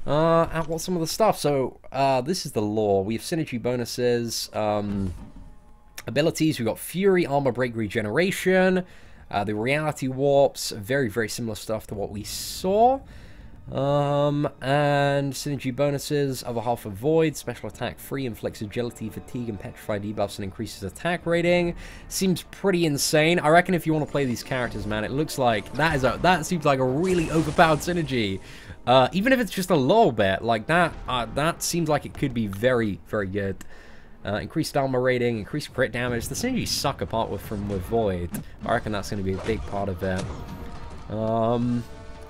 at what some of the stuff. So, this is the lore. We have synergy bonuses, abilities. We've got Fury, Armor Break, Regeneration, the Reality Warps, very, very similar stuff to what we saw. And synergy bonuses, other half of Void, special attack free, inflicts agility, fatigue, and petrify debuffs and increases attack rating. Seems pretty insane. I reckon if you want to play these characters, man, it looks like that seems like a really overpowered synergy. Even if it's just a little bit like that, that seems like it could be very, very good. Increased armor rating, increased crit damage. The synergies suck apart with Void. I reckon that's going to be a big part of it.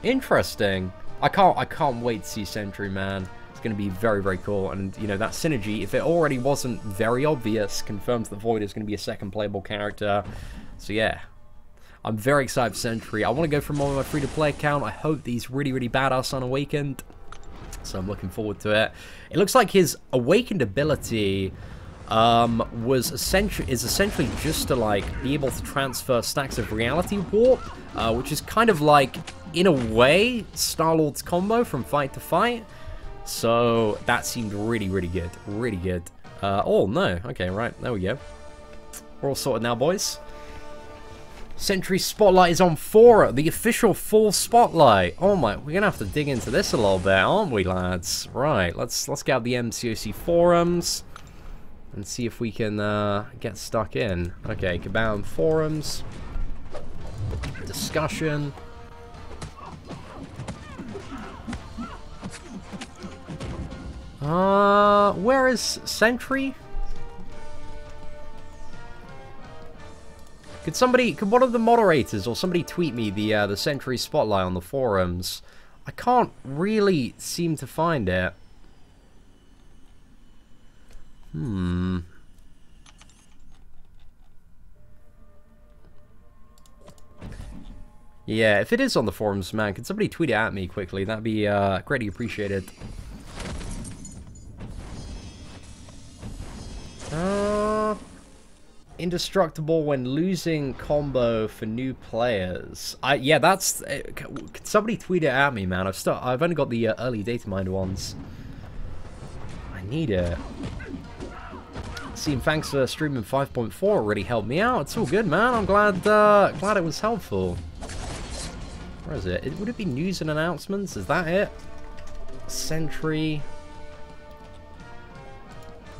Interesting. I can't wait to see Sentry, man. It's going to be very, very cool. And, you know, that synergy, if it already wasn't very obvious, confirms that Void is going to be a second playable character. So, yeah. I'm very excited for Sentry. I want to go for more of my free-to-play account. I hope he's really, really badass unawakened. So I'm looking forward to it. It looks like his awakened ability is essentially just to, like, be able to transfer stacks of reality warp, which is kind of like, in a way, Star-Lord's combo from Fight to Fight. So that seemed really, really good. Really good. Oh, no. Okay, right. There we go. We're all sorted now, boys. Sentry Spotlight is on 4, the official full Spotlight. Oh my, we're gonna have to dig into this a little bit, aren't we, lads? Right, let's get out the MCOC forums and see if we can get stuck in. Okay, Kabam forums. Discussion. Where is Sentry? Could one of the moderators or somebody tweet me the Sentry Spotlight on the forums? I can't really seem to find it. Yeah, if it is on the forums, man, could somebody tweet it at me quickly? That'd be greatly appreciated. Indestructible when losing combo for new players. Yeah, that's. Could somebody tweet it at me, man? I've only got the early data mined ones. I need it. Seeing thanks for streaming 5.4 really helped me out. It's all good, man. I'm glad it was helpful. Where is it? Would it be news and announcements? Is that it? Sentry.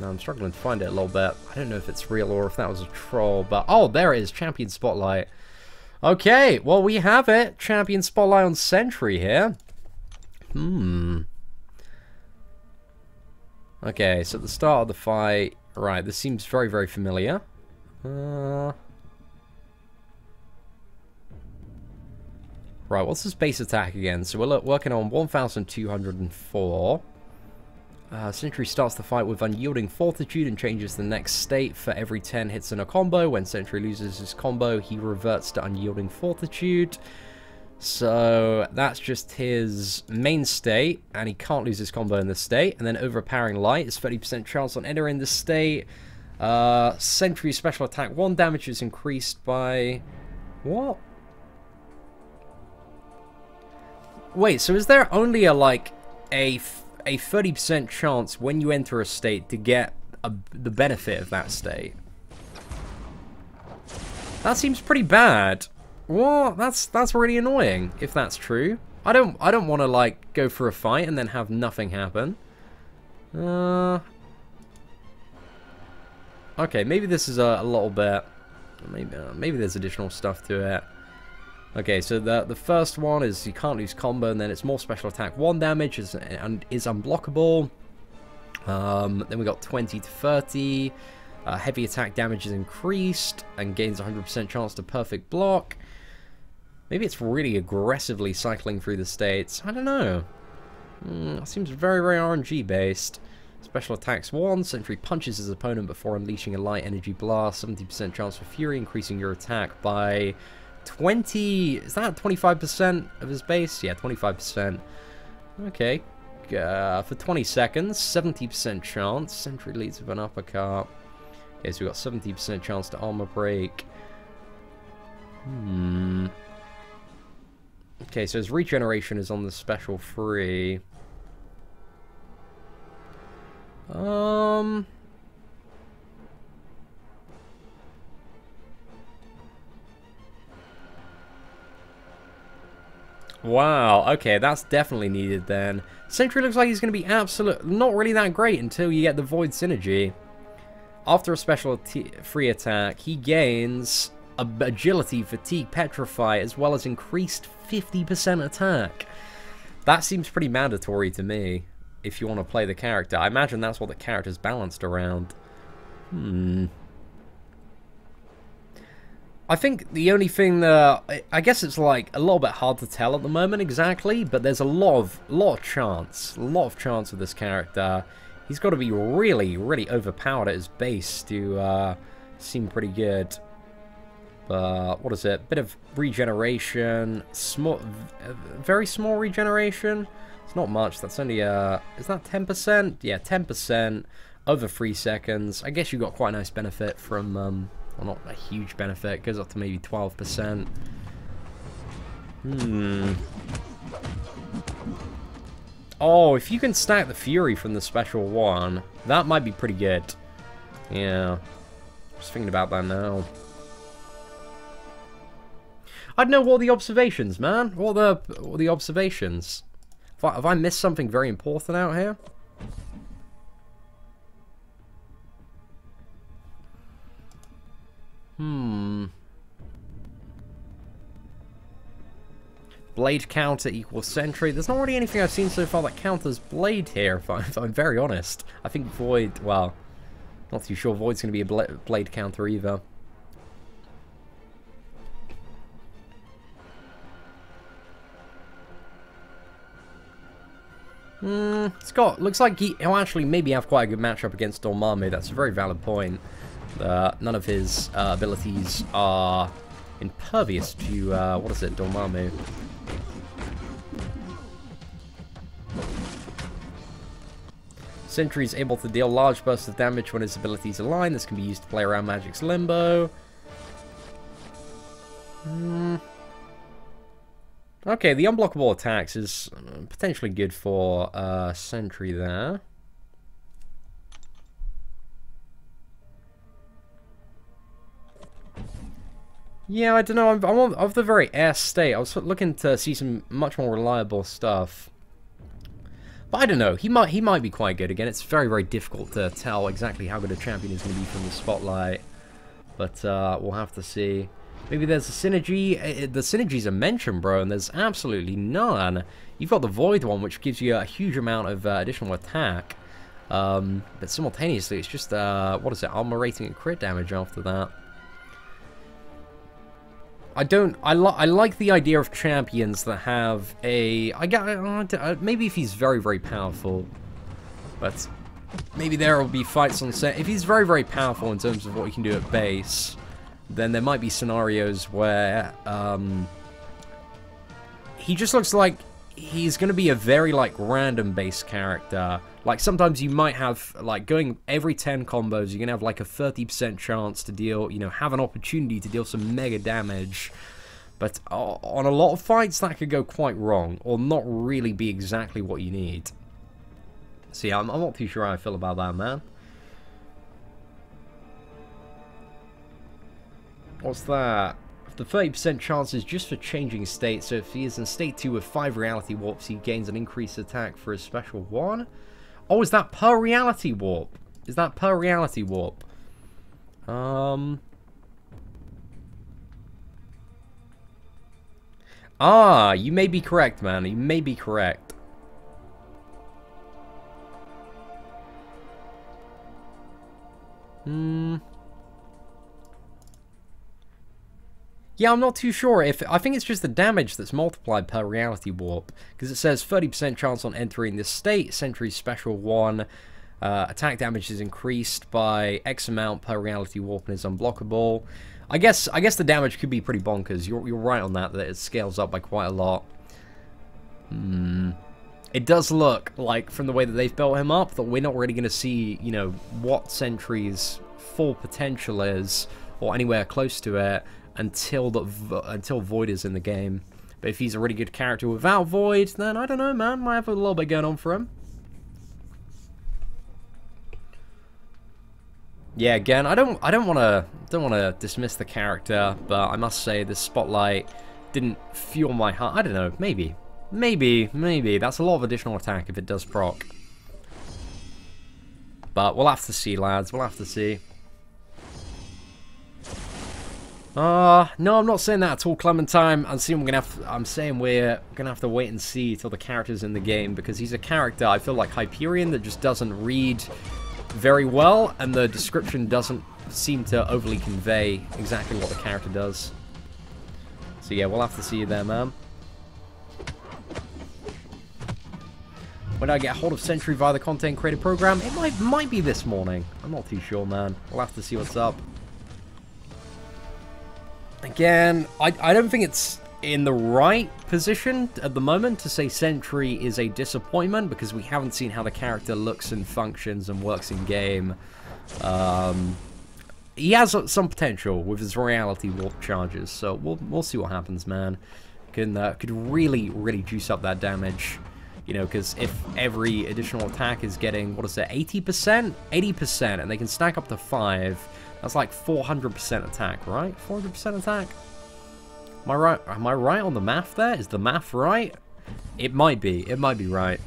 No, I'm struggling to find it a little bit. I don't know if it's real or if that was a troll, but... Oh, there it is. Champion Spotlight. Okay, well, we have it. Champion Spotlight on Sentry here. Okay, so at the start of the fight... Right, this seems very, very familiar. Right, what's his base attack again? So we're working on 1,204. Sentry starts the fight with Unyielding Fortitude and changes the next state for every 10 hits in a combo. When Sentry loses his combo, he reverts to Unyielding Fortitude. So that's just his main state, and he can't lose his combo in this state. And then Overpowering Light is 30% chance on entering this state. Sentry's special attack 1 damage is increased by... What? Wait, so is there only a 30% chance when you enter a state to get the benefit of that state? That seems pretty bad. What? That's really annoying, if that's true. I don't want to, go for a fight and then have nothing happen. Okay, maybe this is a little bit... Maybe there's additional stuff to it. Okay, so the first one is you can't lose combo, and then it's more special attack 1 damage and is unblockable. Then we got 20 to 30. Heavy attack damage is increased and gains 100% chance to perfect block. Maybe it's really aggressively cycling through the states. I don't know. That seems very, very RNG based. Special attacks 1. Sentry punches his opponent before unleashing a light energy blast. 70% chance for fury, increasing your attack by 20... Is that 25% of his base? Yeah, 25%. Okay. For 20 seconds, 70% chance. Sentry leads with an uppercut. Okay, so we got 70% chance to armor break. Okay, so his regeneration is on the special 3. Wow, okay, that's definitely needed then. Sentry looks like he's going to be not really that great until you get the Void Synergy. After a special free attack, he gains Agility, Fatigue, Petrify, as well as increased 50% attack. That seems pretty mandatory to me, if you want to play the character. I imagine that's what the character's balanced around. I think the only thing that... I guess it's a little bit hard to tell at the moment exactly, but there's a lot of chance. A lot of chance with this character. He's got to be really, really overpowered at his base to seem pretty good. But, what is it? Bit of regeneration. Very small regeneration. It's not much. That's only, is that 10%? Yeah, 10% over 3 seconds. I guess you got quite a nice benefit from, well, not a huge benefit. It goes up to maybe 12%. Oh, if you can stack the Fury from the special 1, that might be pretty good. Yeah. Just thinking about that now. I don't know, what are the observations, man? What are the observations? Have I missed something very important out here? Blade counter equals Sentry. There's not really anything I've seen so far that counters Blade here, if I'm very honest. I think Void, well, not too sure Void's going to be a Blade counter either. Looks like he'll actually maybe have quite a good matchup against Dormammu. That's a very valid point. None of his abilities are impervious to, what is it, Dormammu. Sentry is able to deal large bursts of damage when his abilities align. This can be used to play around Magic's Limbo. Okay, the unblockable attacks is potentially good for Sentry there. Yeah, I don't know. I'm of the very ass state. I was looking to see some much more reliable stuff. But I don't know. He might be quite good. Again, it's very, very difficult to tell exactly how good a champion is going to be from the spotlight. But we'll have to see. Maybe there's a synergy. The synergies are mentioned, bro, and there's absolutely none. You've got the Void one, which gives you a huge amount of additional attack. But simultaneously, it's just, what is it, armor rating and crit damage after that. I like the idea of champions that have a... maybe if he's very, very powerful. But maybe there will be fights on set. If he's very, very powerful in terms of what he can do at base, then there might be scenarios where he just looks like he's going to be a very, like, random-based character. Like, sometimes you might have, like, going every 10 combos, you're going to have, like, a 30% chance to deal, you know, have an opportunity to deal some mega damage. But on a lot of fights, that could go quite wrong, or not really be exactly what you need. So yeah, I'm not too sure how I feel about that, man. What's that? The 30% chance is just for changing state, so if he is in state 2 with 5 reality warps, he gains an increased attack for his special 1. Oh, is that per reality warp? Is that per reality warp? Ah, you may be correct, man. You may be correct. Yeah, I'm not too sure. I think it's just the damage that's multiplied per reality warp, because it says 30% chance on entering this state, Sentry's special 1, attack damage is increased by X amount per reality warp and is unblockable. I guess the damage could be pretty bonkers. You're right on that it scales up by quite a lot. It does look like, from the way that they've built him up, that we're not really going to see, you know, what Sentry's full potential is, or anywhere close to it, until Void is in the game. But if he's a really good character without Void, then I don't know, man. Might have a little bit going on for him. Yeah, again, I don't want to dismiss the character, but I must say this spotlight didn't fuel my heart. I don't know, maybe that's a lot of additional attack if it does proc. But we'll have to see, lads. We'll have to see. No, I'm not saying that at all, Clementine. I'm saying we're gonna have to wait and see till the character's in the game, because he's a character, I feel like Hyperion, that just doesn't read very well, and the description doesn't seem to overly convey exactly what the character does. So yeah, we'll have to see you there, man. When I get a hold of Sentry via the content creator program, it might be this morning. I'm not too sure, man. We'll have to see what's up. Again, I don't think it's in the right position at the moment to say Sentry is a disappointment, because we haven't seen how the character looks and functions and works in game. He has some potential with his reality warp charges, so we'll see what happens, man. Could really juice up that damage, you know, because if every additional attack is getting, what is it, 80%? 80%, and they can stack up to 5. That's like 400% attack, right? 400% attack? Am I right on the math there? Is the math right? It might be. It might be right.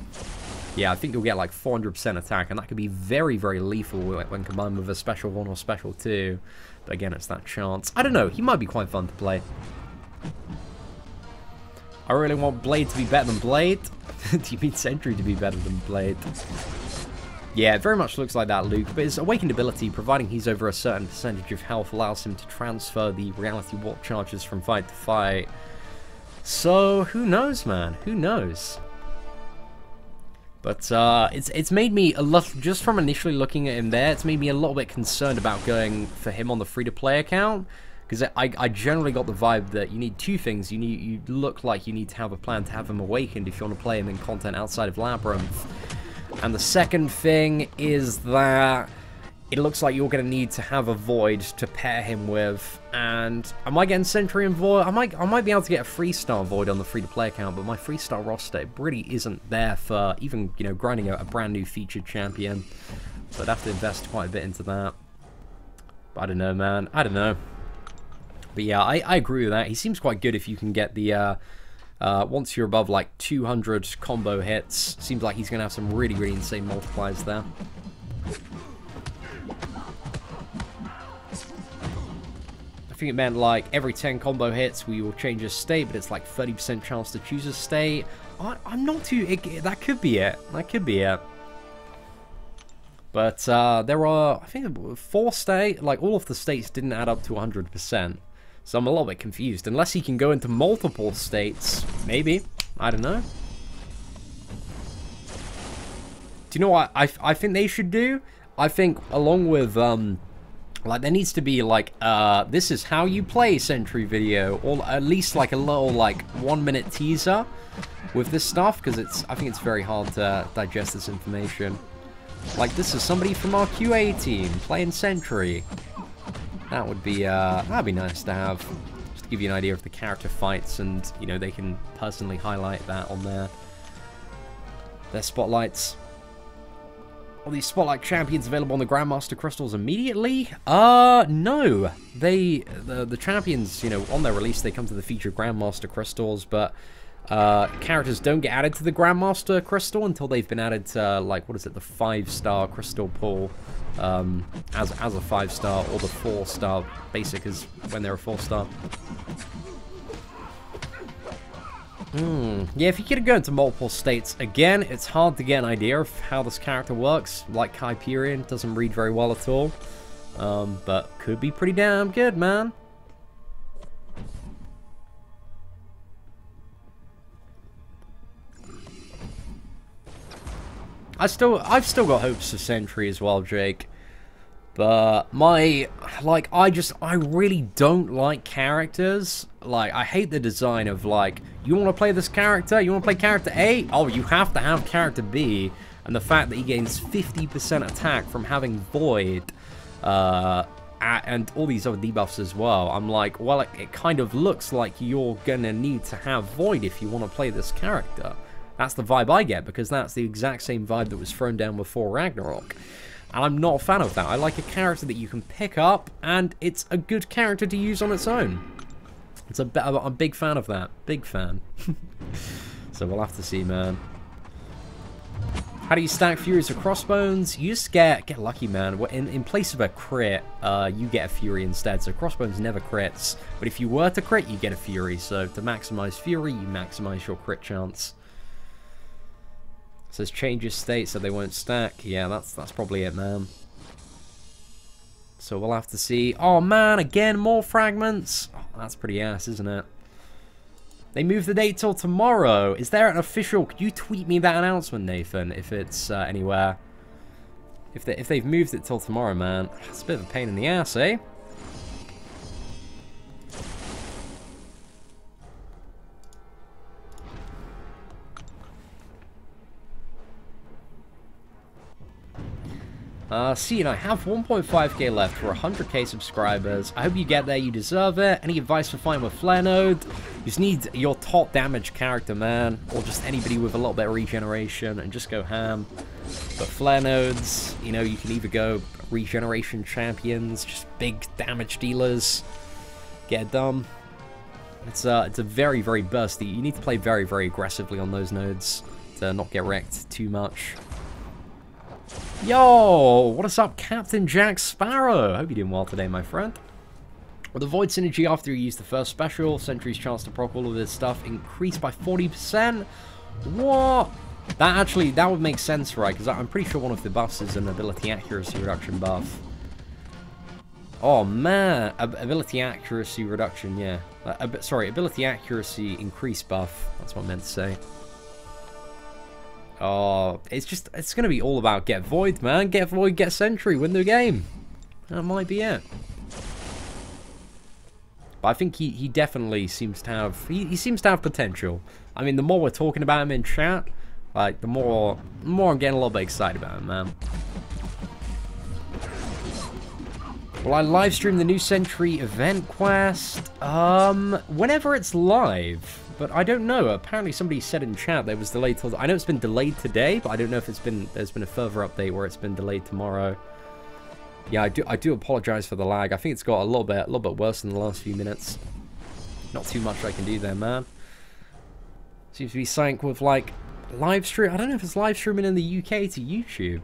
Yeah, I think you'll get like 400% attack, and that could be very, very lethal when combined with a special 1 or special 2. But again, it's that chance. I don't know. He might be quite fun to play. I really want Blade to be better than Blade. Do you mean Sentry to be better than Blade? Yeah, it very much looks like that, Luke, but his awakened ability, providing he's over a certain percentage of health, allows him to transfer the reality warp charges from fight to fight. So, who knows, man? Who knows? But, it's made me a lot, just from initially looking at him there, it's made me a little bit concerned about going for him on the free-to-play account, because I generally got the vibe that you need 2 things. You look like you need to have a plan to have him awakened if you want to play him in content outside of Labyrinth. And the second thing is that it looks like you're going to need to have a Void to pair him with. And am I getting Sentry and Void? I might be able to get a 3-star Void on the free-to-play account, but my 3-star roster really isn't there for even, you know, grinding a brand new featured champion. So I'd have to invest quite a bit into that. But I don't know, man. I don't know. But yeah, I agree with that. He seems quite good if you can get the... once you're above like 200 combo hits, seems like he's going to have some really, really insane multipliers there. I think it meant like every 10 combo hits we will change his state, but it's like 30% chance to choose a state. I'm not too... that could be it. That could be it. But there are, I think, 4 states, like all of the states didn't add up to 100%. So I'm a little bit confused. Unless he can go into multiple states. Maybe. I don't know. Do you know what I think they should do? I think along with like there needs to be like this is how you play Sentry video, or at least like a little like 1-minute teaser with this stuff, because I think it's very hard to digest this information. Like, this is somebody from our QA team playing Sentry. That would be that'd be nice to have, just to give you an idea of the character fights, and you know, they can personally highlight that on their spotlights. Are these spotlight champions available on the Grandmaster crystals immediately? No. The champions, you know, on their release, they come to the featured Grandmaster crystals, but characters don't get added to the Grandmaster crystal until they've been added to, like, what is it, the 5-star crystal pool, as a 5-star, or the 4-star basic is when they're a 4-star. Yeah, if you could go into multiple states, again, it's hard to get an idea of how this character works. Like Hyperion, doesn't read very well at all. But could be pretty damn good, man. I've still got hopes for Sentry as well, Jake. But I really don't like characters. Like, I hate the design of, like, you want to play this character? You want to play character A? Oh, you have to have character B. And the fact that he gains 50% attack from having Void, and all these other debuffs as well. I'm like, well, it kind of looks like you're gonna need to have Void if you want to play this character. That's the vibe I get, because that's the exact same vibe that was thrown down before Ragnarok. And I'm not a fan of that. I like a character that you can pick up, and it's a good character to use on its own. I'm a big fan of that. Big fan. So we'll have to see, man. How do you stack Furies or Crossbones? You just get lucky, man. In place of a crit, you get a Fury instead. So Crossbones never crits. But if you were to crit, you get a Fury. So to maximize Fury, you maximize your crit chance. It says changes state so they won't stack. Yeah, that's probably it, man. So we'll have to see. Oh man, again, more fragments. Oh, that's pretty ass, isn't it? They moved the date till tomorrow. Is there an official? Could you tweet me that announcement, Nathan, if it's anywhere? If they've moved it till tomorrow, man, it's a bit of a pain in the ass, eh? See, and I have 1.5k left for 100k subscribers. I hope you get there, you deserve it. Any advice for fighting with Flare Node? You just need your top damage character, man. Or just anybody with a little bit of regeneration, and just go ham. But Flare Nodes, you know, you can either go regeneration champions, just big damage dealers. Get it done. It's a very, very bursty. You need to play very, very aggressively on those nodes to not get wrecked too much. Yo, what is up, Captain Jack Sparrow? Hope you're doing well today, my friend. With the Void Synergy after you use the first special, Sentry's chance to proc all of this stuff increased by 40%. What? That would make sense, right? Because I'm pretty sure one of the buffs is an ability accuracy reduction buff. Oh, man. Ability accuracy reduction, yeah. Sorry, ability accuracy increase buff. That's what I meant to say. Oh, it's going to be all about get Void, man. Get Void, get Sentry, win the game. That might be it. But I think he definitely seems to have, he seems to have potential. I mean, the more we're talking about him in chat, like, the more I'm getting a little bit excited about him, man. Will I live stream the new Sentry event quest? Whenever it's live. But I don't know. Apparently somebody said in chat that it was delayed till... I know it's been delayed today, but I don't know if there's been a further update where it's been delayed tomorrow. Yeah, I do apologize for the lag. I think it's got a little bit worse in the last few minutes. Not too much I can do there, man. Seems to be synced with, like, live stream. I don't know if it's live streaming in the UK to YouTube.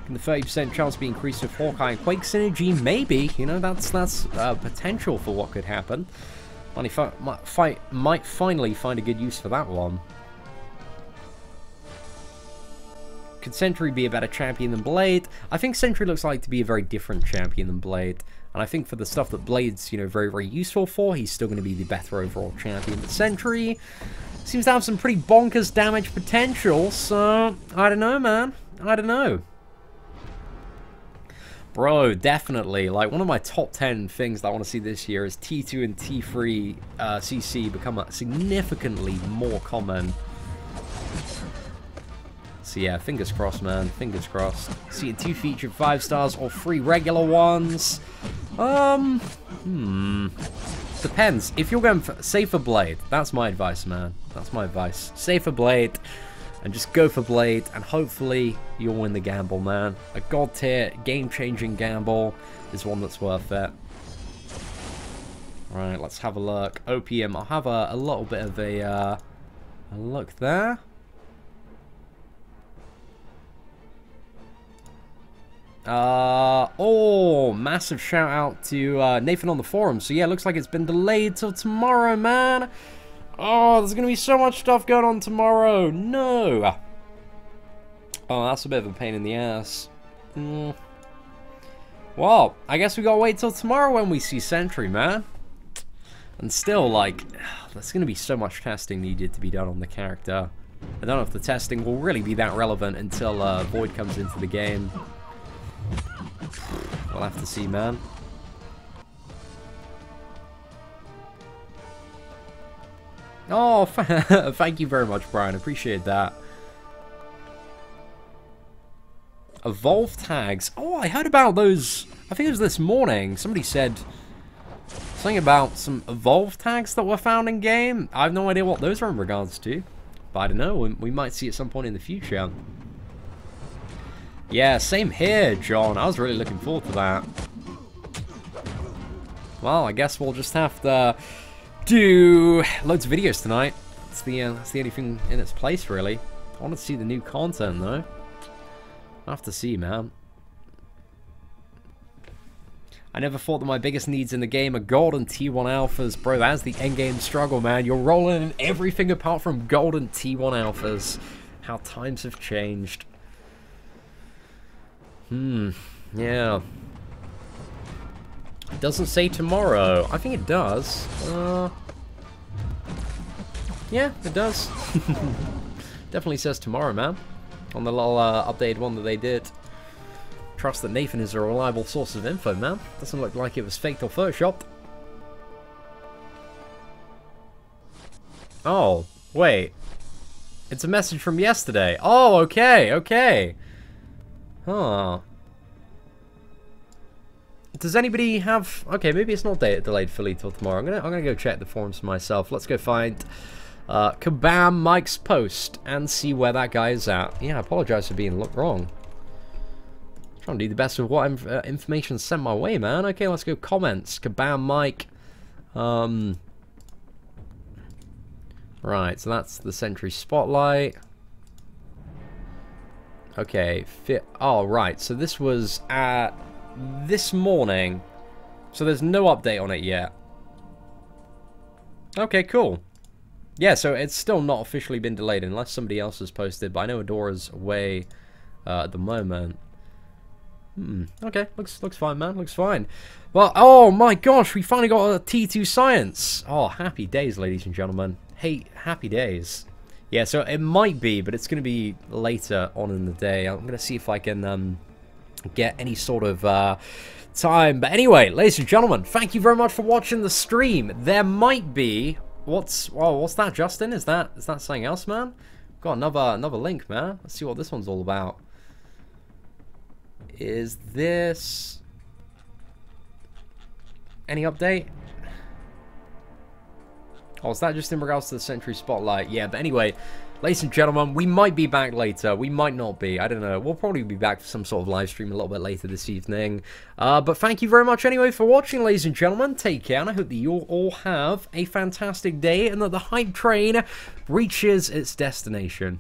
Can the 30% chance be increased with Hawkeye and Quake synergy? Maybe. You know, that's potential for what could happen. Might finally find a good use for that one. Could Sentry be a better champion than Blade? I think Sentry looks like to be a very different champion than Blade. And I think for the stuff that Blade's, you know, very, very useful for, he's still going to be the better overall champion. But Sentry seems to have some pretty bonkers damage potential, so I don't know, man. I don't know. Bro, definitely. Like, one of my top 10 things that I want to see this year is T2 and T3 CC become significantly more common. So yeah, fingers crossed, man. Fingers crossed. Seeing 2 featured 5 stars or 3 regular ones. Depends. If you're going for safer Blade, that's my advice, man. That's my advice. Safer Blade, and just go for Blade, and hopefully you'll win the gamble, man. A god tier, game-changing gamble is one that's worth it. Right, let's have a look. OPM. I'll have a little bit of a look there. Oh, massive shout out to Nathan on the forum. So yeah, looks like it's been delayed till tomorrow, man. Oh, there's gonna be so much stuff going on tomorrow. No. Oh, that's a bit of a pain in the ass. Well, I guess we gotta wait till tomorrow when we see Sentry, man. And still, like, there's gonna be so much testing needed to be done on the character. I don't know if the testing will really be that relevant until Void comes into the game. We'll have to see, man. Oh, thank you very much, Brian. Appreciate that. Evolve tags. Oh, I heard about those. I think it was this morning. Somebody said something about some evolve tags that were found in game. I have no idea what those are in regards to, but I don't know. We might see at some point in the future. Yeah, same here, John. I was really looking forward to that. Well, I guess we'll just have to do loads of videos tonight. That's the only thing in its place, really. I want to see the new content, though. I'll have to see, man. I never thought that my biggest needs in the game are gold and T1 alphas. Bro, that's the endgame struggle, man. You're rolling in everything apart from gold and T1 alphas. How times have changed. Yeah. It doesn't say tomorrow. I think it does. Yeah, it does. Definitely says tomorrow, man. On the little updated one that they did. Trust that Nathan is a reliable source of info, man. Doesn't look like it was faked or photoshopped. Oh, wait. It's a message from yesterday. Oh, okay, okay. Huh. Does anybody have... Okay, maybe it's not delayed fully till tomorrow. I'm gonna go check the forums for myself. Let's go find Kabam Mike's post and see where that guy is at. Yeah, I apologize for being wrong. I'm trying to do the best with what information sent my way, man. Okay, let's go comments. Kabam Mike. Right, so that's the Sentry Spotlight. Okay, oh, right, so this was at this morning. So there's no update on it yet. Okay, cool. Yeah, so it's still not officially been delayed unless somebody else has posted, but I know Adora's away at the moment. Okay, looks fine, man. Looks fine. Well, oh my gosh, we finally got a T2 Science. Oh, happy days, ladies and gentlemen. Hey, happy days. Yeah, so it might be, but it's going to be later on in the day. I'm going to see if I can get any sort of time. But anyway, ladies and gentlemen, thank you very much for watching the stream. There might be... What's that, Justin? Is that something else, man? Got another link, man. Let's see what this one's all about. Is this... Any update? Oh, is that just in regards to the Sentry Spotlight? Yeah, but anyway, ladies and gentlemen, we might be back later. We might not be. I don't know. We'll probably be back for some sort of live stream a little bit later this evening. But thank you very much anyway for watching, ladies and gentlemen. Take care, and I hope that you all have a fantastic day and that the hype train reaches its destination.